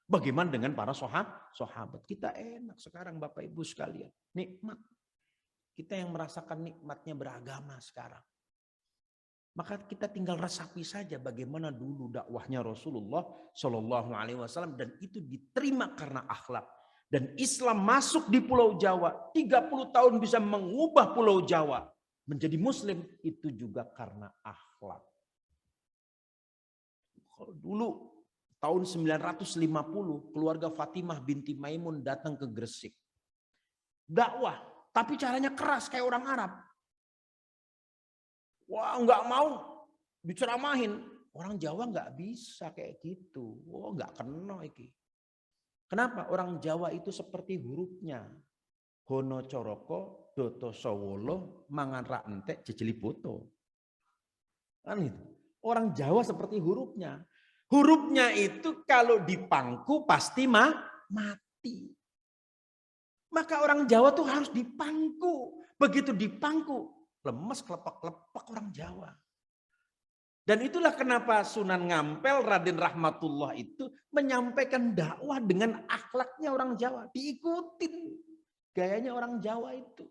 Bagaimana dengan para sahabat? Kita enak sekarang Bapak Ibu sekalian. Nikmat. Kita yang merasakan nikmatnya beragama sekarang. Maka kita tinggal resapi saja bagaimana dulu dakwahnya Rasulullah SAW dan itu diterima karena akhlak. Dan Islam masuk di Pulau Jawa, 30 tahun bisa mengubah Pulau Jawa menjadi Muslim, itu juga karena akhlak. Kalau dulu tahun 950 keluarga Fatimah binti Maimun datang ke Gresik. Dakwah. Tapi caranya keras kayak orang Arab. Wah, nggak mau diceramahin. Orang Jawa nggak bisa kayak gitu. Wah, nggak kena iki. Kenapa? Orang Jawa itu seperti hurufnya. Hono coroko, doto sowolo, mangan ra entek, jejeli boto. Kan itu. Orang Jawa seperti hurufnya. Hurufnya itu kalau dipangku pasti mati. Maka orang Jawa tuh harus dipangku. Begitu dipangku, lemes kelepak-kelepak orang Jawa. Dan itulah kenapa Sunan Ngampel Raden Rahmatullah itu menyampaikan dakwah dengan akhlaknya orang Jawa. Diikutin gayanya orang Jawa itu.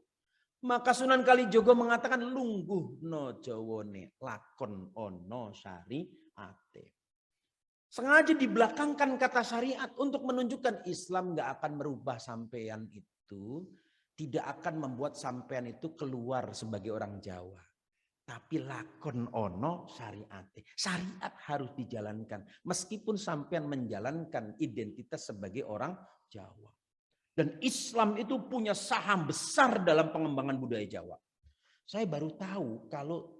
Maka Sunan Kalijogo mengatakan lungguh no jawone lakon ono syariate. Sengaja dibelakangkan kata syariat untuk menunjukkan Islam gak akan merubah sampean itu. Tidak akan membuat sampean itu keluar sebagai orang Jawa. Tapi lakon ono syariat. Syariat harus dijalankan. Meskipun sampean menjalankan identitas sebagai orang Jawa. Dan Islam itu punya saham besar dalam pengembangan budaya Jawa. Saya baru tahu kalau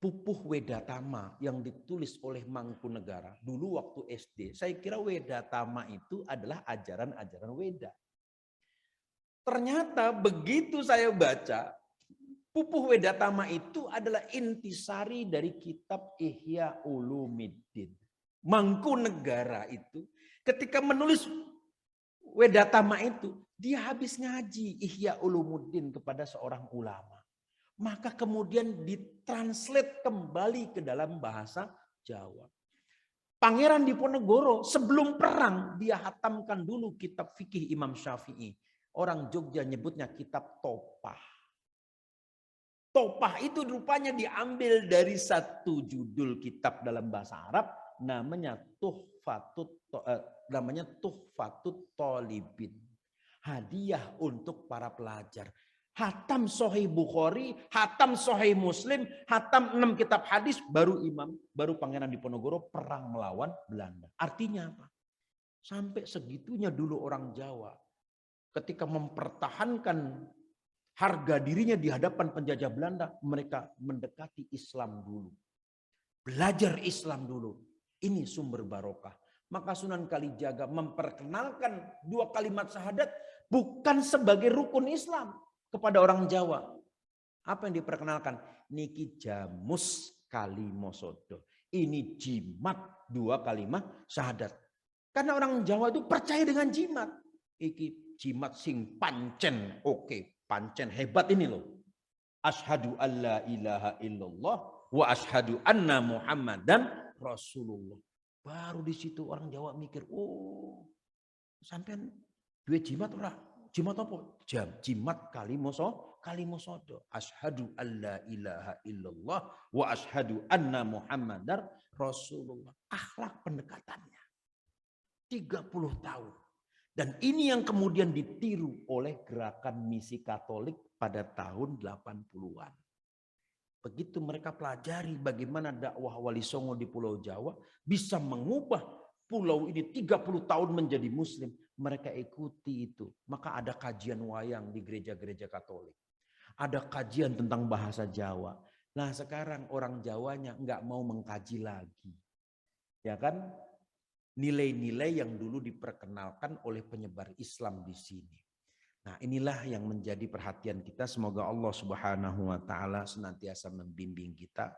Pupuh Wedatama yang ditulis oleh Mangkunegara dulu waktu SD. Saya kira Wedatama itu adalah ajaran-ajaran Weda. Ternyata begitu saya baca, Pupuh Wedatama itu adalah intisari dari kitab Ihya Ulumiddin. Mangkunegara itu ketika menulis Wedatama itu, dia habis ngaji Ihya Ulumuddin kepada seorang ulama. Maka kemudian ditranslate kembali ke dalam bahasa Jawa. Pangeran Diponegoro sebelum perang dia hatamkan dulu kitab fikih Imam Syafi'i. Orang Jogja nyebutnya kitab Topah. Topah itu rupanya diambil dari satu judul kitab dalam bahasa Arab namanya Tuhfatut Thalibin. hadiah untuk para pelajar. Hatam Sahih Bukhari, hatam Sahih Muslim, hatam 6 kitab hadis, baru Pangeran Diponegoro perang melawan Belanda. Artinya apa? Sampai segitunya dulu orang Jawa ketika mempertahankan harga dirinya di hadapan penjajah Belanda, mereka mendekati Islam dulu. Belajar Islam dulu. Ini sumber barokah. Maka Sunan Kalijaga memperkenalkan 2 kalimat syahadat bukan sebagai rukun Islam kepada orang Jawa. Apa yang diperkenalkan? Niki jamus kalimosodo. Ini jimat 2 kalimat syahadat. Karena orang Jawa itu percaya dengan jimat. Iki jimat sing pancen. Oke, pancen hebat ini loh. Asyhadu alla ilaha illallah wa asyhadu anna Muhammadan Rasulullah. Baru di situ orang Jawa mikir, oh, sampean duwe jimat ora? Jimat apa? Jimat kalimosodo. Asyhadu alla ilaha illallah wa asyhadu anna Muhammadar Rasulullah. Akhlak pendekatannya 30 tahun. Dan ini yang kemudian ditiru oleh gerakan misi Katolik pada tahun 80-an. Begitu mereka pelajari bagaimana dakwah Wali Songo di Pulau Jawa bisa mengubah pulau ini 30 tahun menjadi muslim. Mereka ikuti itu. Maka ada kajian wayang di gereja-gereja Katolik. Ada kajian tentang bahasa Jawa. Nah sekarang orang Jawanya nggak mau mengkaji lagi. Ya kan? Nilai-nilai yang dulu diperkenalkan oleh penyebar Islam di sini. Nah inilah yang menjadi perhatian kita. Semoga Allah Subhanahu wa ta'ala senantiasa membimbing kita.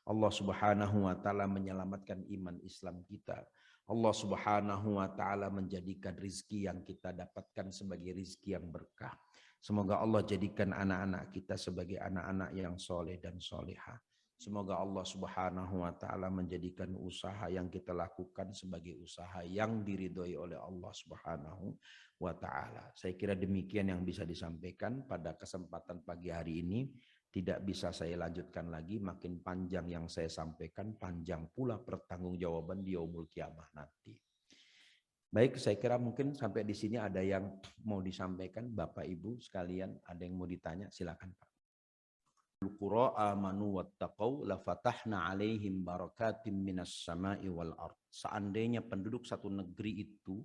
Allah Subhanahu wa ta'ala menyelamatkan iman Islam kita. Allah Subhanahu wa ta'ala menjadikan rizki yang kita dapatkan sebagai rizki yang berkah. Semoga Allah jadikan anak-anak kita sebagai anak-anak yang soleh dan solehah. Semoga Allah Subhanahu wa ta'ala menjadikan usaha yang kita lakukan sebagai usaha yang diridhoi oleh Allah Subhanahu wa ta'ala. Saya kira demikian yang bisa disampaikan pada kesempatan pagi hari ini. Tidak bisa saya lanjutkan lagi, makin panjang yang saya sampaikan, panjang pula pertanggungjawaban di yaumul qiyamah nanti. Baik, saya kira mungkin sampai di sini ada yang mau disampaikan, Bapak Ibu sekalian, ada yang mau ditanya, silakan Pak. Qura amanu wattaqau la fatahna alaihim barakatim minas sama'i wal ard. Seandainya penduduk satu negeri itu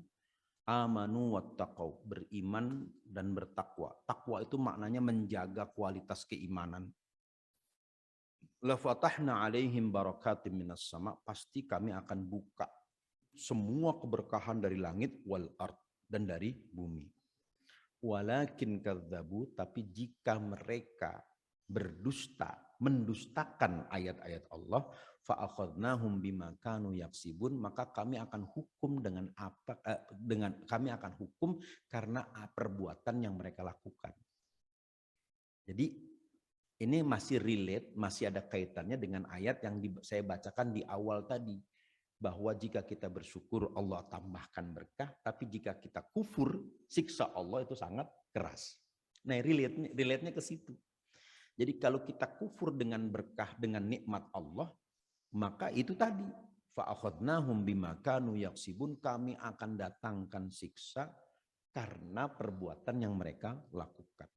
amanu wattaqau, beriman dan bertakwa. Takwa itu maknanya menjaga kualitas keimanan. La fatahna alaihim barakatim minas sama, pasti kami akan buka semua keberkahan dari langit wal ard dan dari bumi. Walakin kadzabu, tapi jika mereka berdusta, mendustakan ayat-ayat Allah, fa'akhadnahum bima kanu yaksibun, maka kami akan hukum dengan apa kami akan hukum karena perbuatan yang mereka lakukan. Jadi ini masih relate, masih ada kaitannya dengan ayat yang saya bacakan di awal tadi, bahwa jika kita bersyukur Allah tambahkan berkah, tapi jika kita kufur, siksa Allah itu sangat keras. Nah, relate-nya ke situ. Jadi kalau kita kufur dengan berkah, dengan nikmat Allah, maka itu tadi, fa'akhadnahum bima kanu yaksibun, kami akan datangkan siksa karena perbuatan yang mereka lakukan.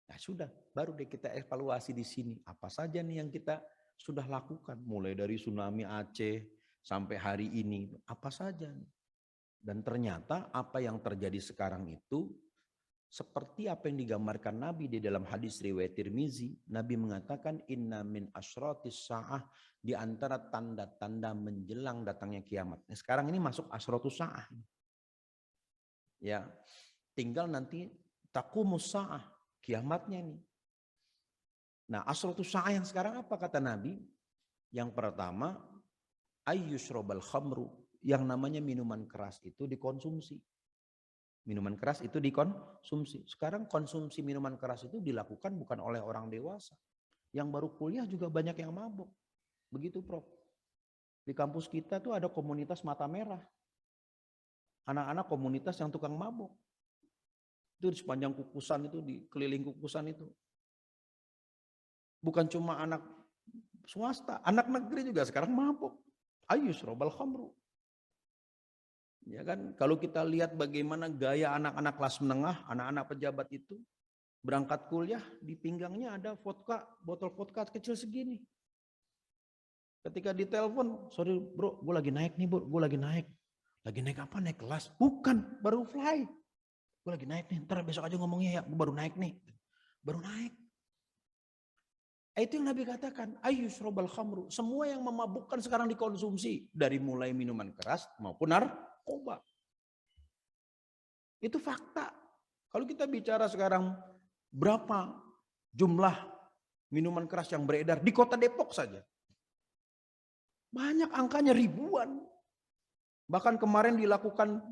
Nah sudah, baru deh kita evaluasi di sini. Apa saja nih yang kita sudah lakukan, mulai dari tsunami Aceh sampai hari ini, apa saja nih. Dan ternyata apa yang terjadi sekarang itu seperti apa yang digambarkan Nabi di dalam hadis riwayat Tirmizi. Nabi mengatakan inna min asyratis sa'ah, di antara tanda-tanda menjelang datangnya kiamat. Nah, sekarang ini masuk asyratus sa'ah. Ya, tinggal nanti taqumus sa'ah, kiamatnya nih. Nah, asyratus sa'ah yang sekarang apa kata Nabi? Yang pertama, ayyushrabal khamru, yang namanya minuman keras itu dikonsumsi. Minuman keras itu dikonsumsi. Sekarang konsumsi minuman keras itu dilakukan bukan oleh orang dewasa. Yang baru kuliah juga banyak yang mabuk. Begitu Prof. Di kampus kita tuh ada komunitas mata merah. Anak-anak komunitas yang tukang mabuk. Itu di sepanjang kukusan itu, di keliling kukusan itu. Bukan cuma anak swasta, anak negeri juga sekarang mabuk. Ayyushrabal khamru. Ya kan, kalau kita lihat bagaimana gaya anak-anak kelas menengah, anak-anak pejabat itu berangkat kuliah di pinggangnya ada vodka, botol vodka kecil segini. Ketika ditelepon, sorry bro, gue lagi naik nih bro, gue lagi naik. Lagi naik apa? Naik kelas? Bukan, baru fly. Gue lagi naik nih, ntar besok aja ngomongnya ya, gue baru naik nih. Baru naik. Itu yang Nabi katakan, ayyushrabal khamru. Semua yang memabukkan sekarang dikonsumsi. Dari mulai minuman keras maupun narkoba. Itu fakta. Kalau kita bicara sekarang berapa jumlah minuman keras yang beredar di kota Depok saja. Banyak angkanya ribuan. Bahkan kemarin dilakukan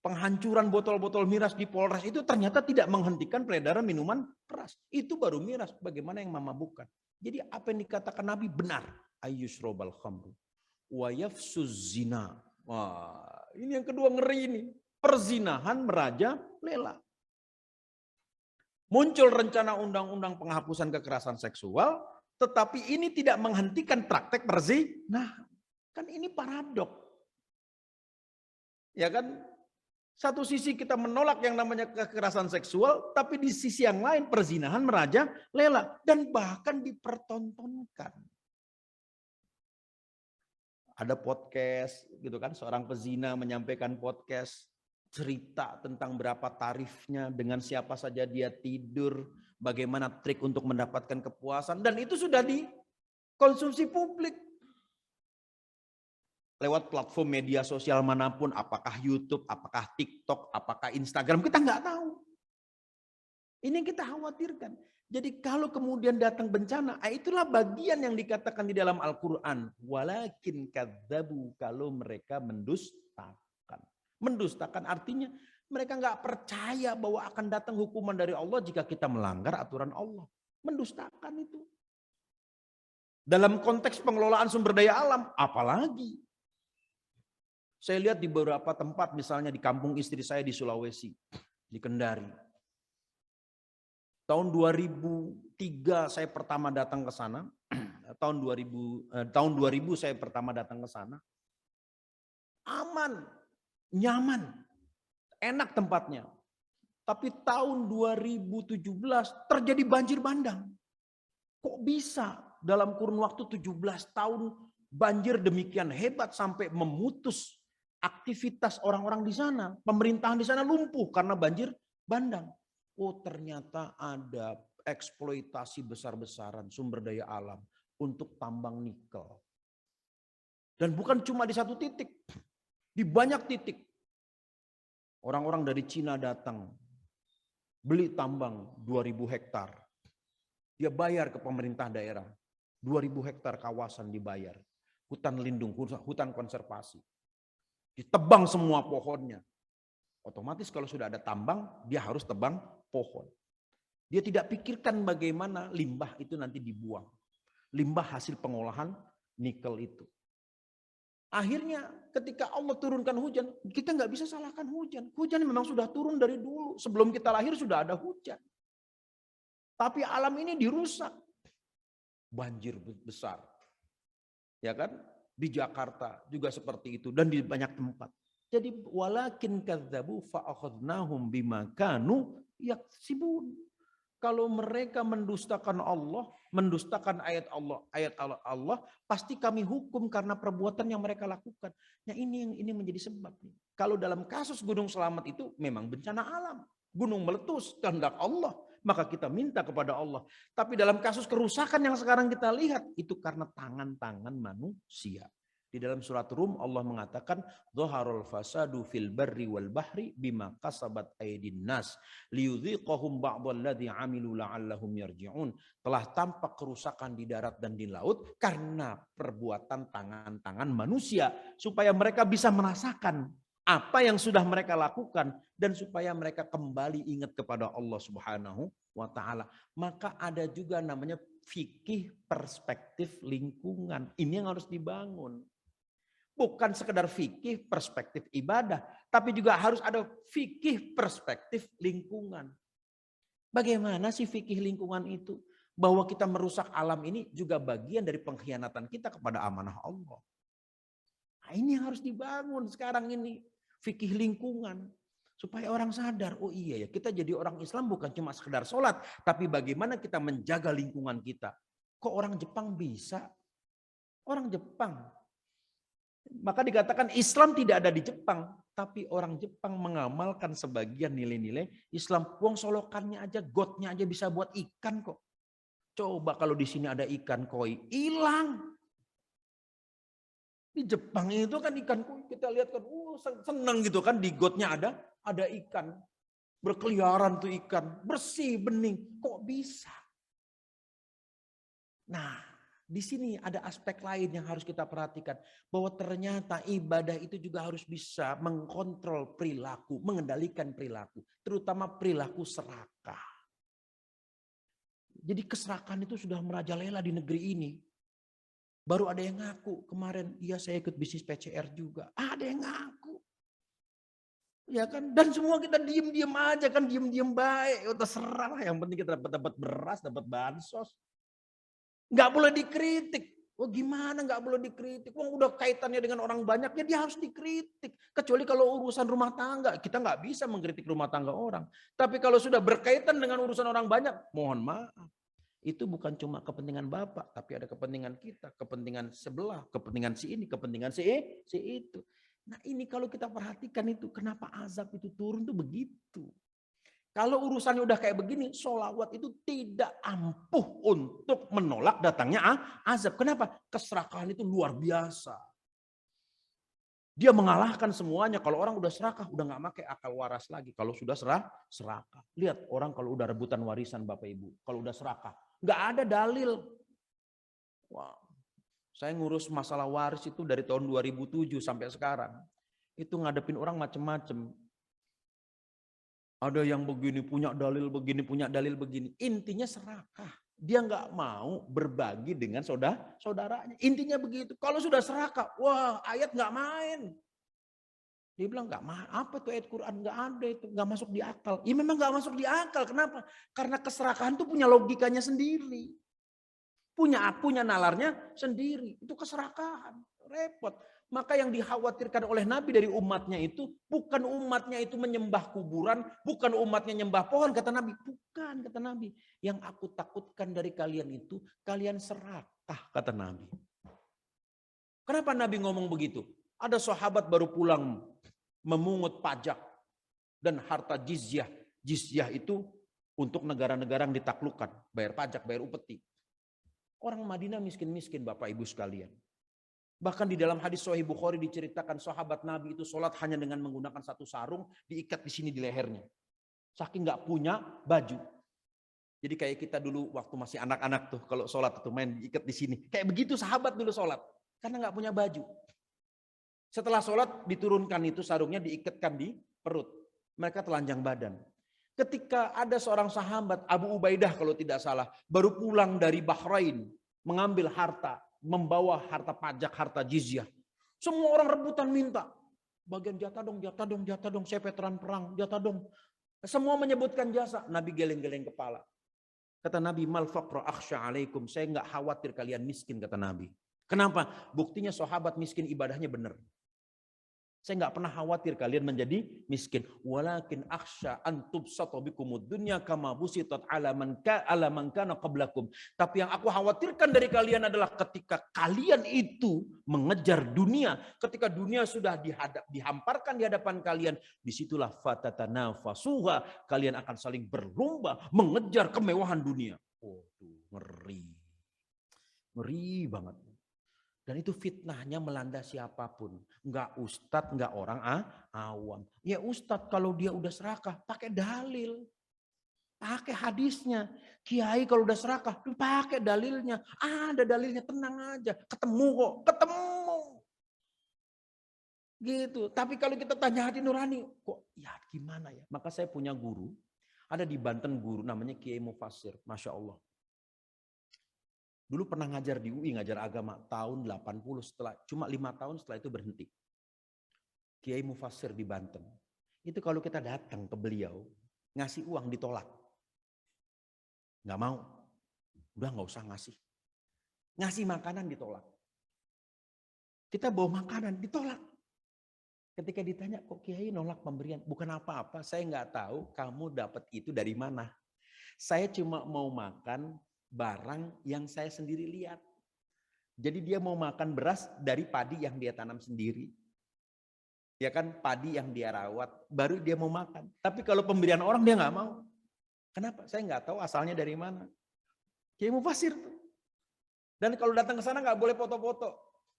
penghancuran botol-botol miras di Polres itu ternyata tidak menghentikan peredaran minuman keras. Itu baru miras, bagaimana yang memabukkan. Jadi apa yang dikatakan Nabi benar. Ayyushrabal khamru wa yafsuz zina. Wah, ini yang kedua ngeri ini. Perzinahan merajalela. Muncul rencana undang-undang penghapusan kekerasan seksual, tetapi ini tidak menghentikan praktek perzinahan. Kan ini paradok. Ya kan? Satu sisi kita menolak yang namanya kekerasan seksual, tapi di sisi yang lain perzinahan merajalela dan bahkan dipertontonkan. Ada podcast gitu kan, seorang pezina menyampaikan podcast cerita tentang berapa tarifnya, dengan siapa saja dia tidur, bagaimana trik untuk mendapatkan kepuasan, dan itu sudah dikonsumsi publik. Lewat platform media sosial manapun, apakah YouTube, apakah TikTok, apakah Instagram, kita nggak tahu. Ini yang kita khawatirkan. Jadi kalau kemudian datang bencana, itulah bagian yang dikatakan di dalam Al-Quran. Walakin kadzabu, kalau mereka mendustakan. Mendustakan artinya mereka nggak percaya bahwa akan datang hukuman dari Allah jika kita melanggar aturan Allah. Mendustakan itu. Dalam konteks pengelolaan sumber daya alam, apalagi. Saya lihat di beberapa tempat, misalnya di kampung istri saya di Sulawesi, di Kendari. Tahun 2003 saya pertama datang ke sana. Tahun 2000 saya pertama datang ke sana. Aman, nyaman, enak tempatnya. Tapi tahun 2017 terjadi banjir bandang. Kok bisa dalam kurun waktu 17 tahun banjir demikian hebat sampai memutus aktivitas orang-orang di sana, pemerintahan di sana lumpuh karena banjir bandang. Oh, ternyata ada eksploitasi besar-besaran sumber daya alam untuk tambang nikel. Dan bukan cuma di satu titik, di banyak titik. Orang-orang dari Cina datang, beli tambang 2000 hektar. Dia bayar ke pemerintah daerah, 2000 hektar kawasan dibayar. Hutan lindung, hutan konservasi. Ditebang semua pohonnya. Otomatis kalau sudah ada tambang, dia harus tebang pohon. Dia tidak pikirkan bagaimana limbah itu nanti dibuang. Limbah hasil pengolahan nikel itu. Akhirnya ketika Allah turunkan hujan, kita nggak bisa salahkan hujan. Hujan memang sudah turun dari dulu. Sebelum kita lahir sudah ada hujan. Tapi alam ini dirusak. Banjir besar. Ya kan? Di Jakarta juga seperti itu dan di banyak tempat. Jadi walakin kadzabu fa akhadnahum bima kanu yaksibun. Kalau mereka mendustakan Allah, mendustakan ayat Allah, pasti kami hukum karena perbuatan yang mereka lakukan. Nah, ini menjadi sebab nih. Kalau dalam kasus Gunung Selamat itu memang bencana alam. Gunung meletus, kehendak Allah. Maka kita minta kepada Allah. Tapi dalam kasus kerusakan yang sekarang kita lihat, itu karena tangan-tangan manusia. Di dalam surat Rum Allah mengatakan, "Dhaharul fasadu fil barri wal bahri bima kasabat aydin nas liyudhiqahum ba'dalladzi 'amilu la'allahum yarji'un." Telah tampak kerusakan di darat dan di laut karena perbuatan tangan-tangan manusia, supaya mereka bisa merasakan apa yang sudah mereka lakukan dan supaya mereka kembali ingat kepada Allah Subhanahu wa taala. Maka ada juga namanya fikih perspektif lingkungan. Ini yang harus dibangun. Bukan sekedar fikih perspektif ibadah, tapi juga harus ada fikih perspektif lingkungan. Bagaimana sih fikih lingkungan itu? Bahwa kita merusak alam ini juga bagian dari pengkhianatan kita kepada amanah Allah. Nah, ini yang harus dibangun sekarang ini. Fikih lingkungan. Supaya orang sadar, oh iya ya, kita jadi orang Islam bukan cuma sekedar sholat, tapi bagaimana kita menjaga lingkungan kita. Kok orang Jepang bisa? Orang Jepang. Maka dikatakan Islam tidak ada di Jepang, tapi orang Jepang mengamalkan sebagian nilai-nilai Islam. Wong solokannya aja, gotnya aja bisa buat ikan kok. Coba kalau di sini ada ikan koi, hilang. Di Jepang itu kan ikan koi, kita lihat kan, senang gitu kan, di gotnya ada ikan. Berkeliaran tuh ikan, bersih, bening. Kok bisa? Nah, di sini ada aspek lain yang harus kita perhatikan. Bahwa ternyata ibadah itu juga harus bisa mengkontrol perilaku, mengendalikan perilaku. Terutama perilaku serakah. Jadi keserakahan itu sudah merajalela di negeri ini. Baru ada yang ngaku kemarin, iya saya ikut bisnis PCR juga. Ada yang ngaku. Ya kan, dan semua kita diem-diem aja kan, diem-diem baik, terserah lah, yang penting kita dapat beras, dapat bansos. Nggak boleh dikritik. Oh gimana nggak boleh dikritik? Wong udah kaitannya dengan orang banyak, ya dia harus dikritik. Kecuali kalau urusan rumah tangga, kita nggak bisa mengkritik rumah tangga orang. Tapi kalau sudah berkaitan dengan urusan orang banyak, mohon maaf. Itu bukan cuma kepentingan Bapak, tapi ada kepentingan kita, kepentingan sebelah, kepentingan si ini, kepentingan si itu. Nah ini kalau kita perhatikan itu, kenapa azab itu turun tuh begitu. Kalau urusannya udah kayak begini, sholawat itu tidak ampuh untuk menolak datangnya azab. Kenapa? Keserakahan itu luar biasa. Dia mengalahkan semuanya. Kalau orang udah serakah, udah gak pakai akal waras lagi. Kalau sudah serakah. Lihat orang kalau udah rebutan warisan Bapak Ibu. Kalau udah serakah, gak ada dalil. Wow. Saya ngurus masalah waris itu dari tahun 2007 sampai sekarang. Itu ngadepin orang macem-macem. Ada yang begini punya dalil begini, punya dalil begini. Intinya serakah. Dia nggak mau berbagi dengan saudaranya. Intinya begitu. Kalau sudah serakah, wah ayat nggak main. Dia bilang nggak main. Apa tuh ayat Quran? Nggak ada itu, nggak masuk di akal. Ya memang nggak masuk di akal. Kenapa? Karena keserakahan itu punya logikanya sendiri. Punya nalarnya sendiri. Itu keserakahan. Repot. Maka yang dikhawatirkan oleh Nabi dari umatnya itu, bukan umatnya itu menyembah kuburan, bukan umatnya nyembah pohon, kata Nabi. Bukan, kata Nabi. Yang aku takutkan dari kalian itu, kalian serakah, kata Nabi. Kenapa Nabi ngomong begitu? Ada sahabat baru pulang memungut pajak dan harta jizyah. Jizyah itu untuk negara-negara yang ditaklukkan. Bayar pajak, bayar upeti. Orang Madinah miskin-miskin Bapak Ibu sekalian. Bahkan di dalam hadis Sahih Bukhari diceritakan sahabat Nabi itu sholat hanya dengan menggunakan satu sarung diikat di sini di lehernya. Saking nggak punya baju. Jadi kayak kita dulu waktu masih anak-anak tuh kalau sholat itu main diikat di sini. Kayak begitu sahabat dulu sholat karena nggak punya baju. Setelah sholat diturunkan itu sarungnya diikatkan di perut. Mereka telanjang badan. Ketika ada seorang sahabat, Abu Ubaidah kalau tidak salah, baru pulang dari Bahrain, mengambil harta, membawa harta pajak, harta jizyah. Semua orang rebutan minta. Bagian jatah dong, saya veteran perang, jatah dong. Semua menyebutkan jasa, Nabi geleng-geleng kepala. Kata Nabi, mal faqra akhsha alaikum, saya enggak khawatir kalian miskin, kata Nabi. Kenapa? Buktinya sahabat miskin ibadahnya benar. Saya nggak pernah khawatir kalian menjadi miskin. Walakin akhsha an tubsata bikumud dunya kama busitat ala man kana qablakum. Tapi yang aku khawatirkan dari kalian adalah ketika kalian itu mengejar dunia, ketika dunia sudah dihamparkan di hadapan kalian, disitulah fatatanafasuha, kalian akan saling berlomba mengejar kemewahan dunia. Waduh, ngeri. Ngeri banget. Dan itu fitnahnya melanda siapapun. Enggak ustadz, enggak orang awam. Ya ustadz kalau dia udah serakah, pakai dalil. Pakai hadisnya. Kiai kalau udah serakah, pakai dalilnya. Ada dalilnya, tenang aja. Ketemu kok, ketemu. Gitu. Tapi kalau kita tanya hati nurani, kok ya gimana ya? Maka saya punya guru, ada di Banten guru namanya Kiai Mufassir. Masya Allah. Dulu pernah ngajar di UI, ngajar agama tahun 80, cuma 5 tahun setelah itu berhenti. Kiai Mufassir di Banten. Itu kalau kita datang ke beliau, ngasih uang ditolak. Nggak mau. Udah nggak usah ngasih. Ngasih makanan ditolak. Kita bawa makanan, ditolak. Ketika ditanya, kok Kiai nolak pemberian? Bukan apa-apa, saya nggak tahu kamu dapat itu dari mana. Saya cuma mau makan barang yang saya sendiri lihat. Jadi dia mau makan beras dari padi yang dia tanam sendiri. Ya kan, padi yang dia rawat, baru dia mau makan. Tapi kalau pemberian orang dia nggak mau. Kenapa? Saya nggak tahu asalnya dari mana. Kiai Mufasir tuh. Dan kalau datang ke sana nggak boleh foto-foto.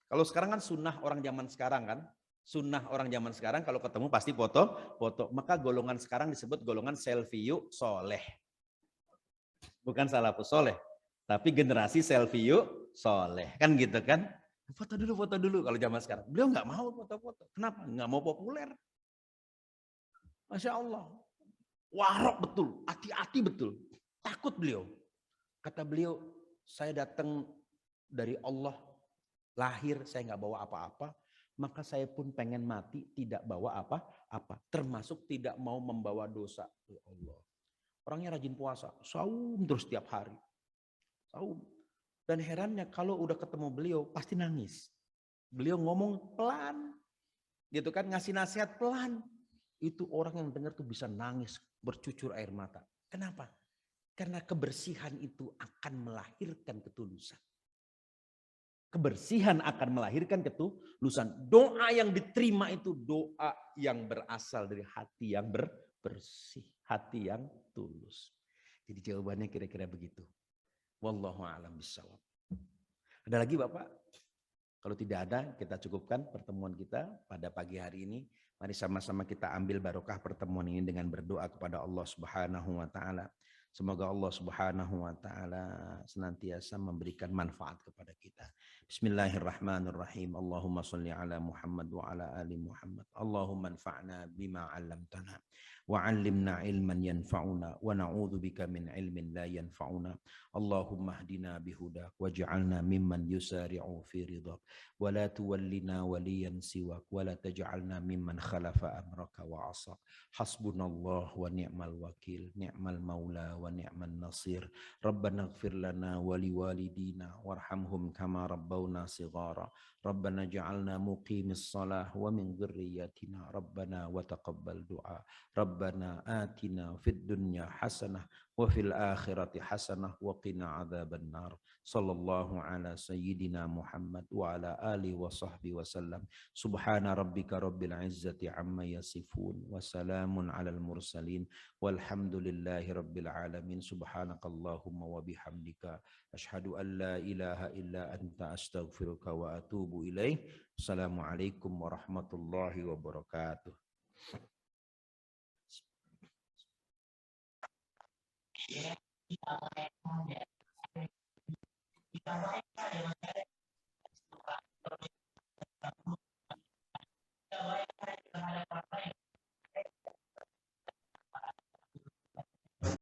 Kalau sekarang kan sunnah orang zaman sekarang kan. Sunnah orang zaman sekarang kalau ketemu pasti foto. Maka golongan sekarang disebut golongan selfie soleh. Bukan salafus soleh. Tapi generasi selfie soleh. Kan gitu kan. Foto dulu kalau zaman sekarang. Beliau nggak mau foto-foto. Kenapa? Nggak mau populer. Masya Allah. Warok betul. Hati-hati betul. Takut beliau. Kata beliau, saya datang dari Allah. Lahir saya nggak bawa apa-apa. Maka saya pun pengen mati tidak bawa apa-apa. Termasuk tidak mau membawa dosa. Ya Allah. Orangnya rajin puasa. Saum terus tiap hari. Saum. Dan herannya kalau udah ketemu beliau pasti nangis. Beliau ngomong pelan. Gitu kan, ngasih nasihat pelan. Itu orang yang dengar tuh bisa nangis. Bercucur air mata. Kenapa? Karena kebersihan itu akan melahirkan ketulusan. Kebersihan akan melahirkan ketulusan. Doa yang diterima itu doa yang berasal dari hati yang bersih. Hati yang tulus. Jadi jawabannya kira-kira begitu. Wallahu a'lam bishawab. Ada lagi Bapak? Kalau tidak ada, kita cukupkan pertemuan kita pada pagi hari ini. Mari sama-sama kita ambil barokah pertemuan ini dengan berdoa kepada Allah Subhanahu wa taala. Semoga Allah Subhanahu wa taala senantiasa memberikan manfaat kepada kita. Bismillahirrahmanirrahim. Allahumma shalli ala Muhammad wa ala ali Muhammad. Allahumma anfa'na bima 'allamtana wa 'allimna ilman yanfa'una wa na'udzu bika min ilmin la yanfa'una. Allahumma hdina bihudak waj'alna mimman yusari'u fi ridhak wa la tuwallina waliyan siwak wa la taj'alna mimman khalafa amraka wa 'asak. Hasbunallah wa ni'mal wakil, ni'mal maula wa ni'man nasir. Rabbana ighfir lana wa liwalidina warhamhum kama rabbawna shighara. Rabbana ja'alna muqimis shalah wa min dhurriyyatina. Rabbana wa taqabbal du'a. Rabbana atina fid dunya hasanah wa fil akhirati hasanah wa qina adzaban nar. Sallallahu ala sayyidina Muhammad wa ala alihi wa sahbihi wasallam. Subhana rabbika rabbil izzati amma yasifun wa salamun alal mursalin walhamdulillahi rabbil alamin. Subhanakallahumma wa bihamdika asyhadu an la ilaha illa anta astaghfiruka wa atubu ilaih. Assalamualaikum warahmatullahi wabarakatuh.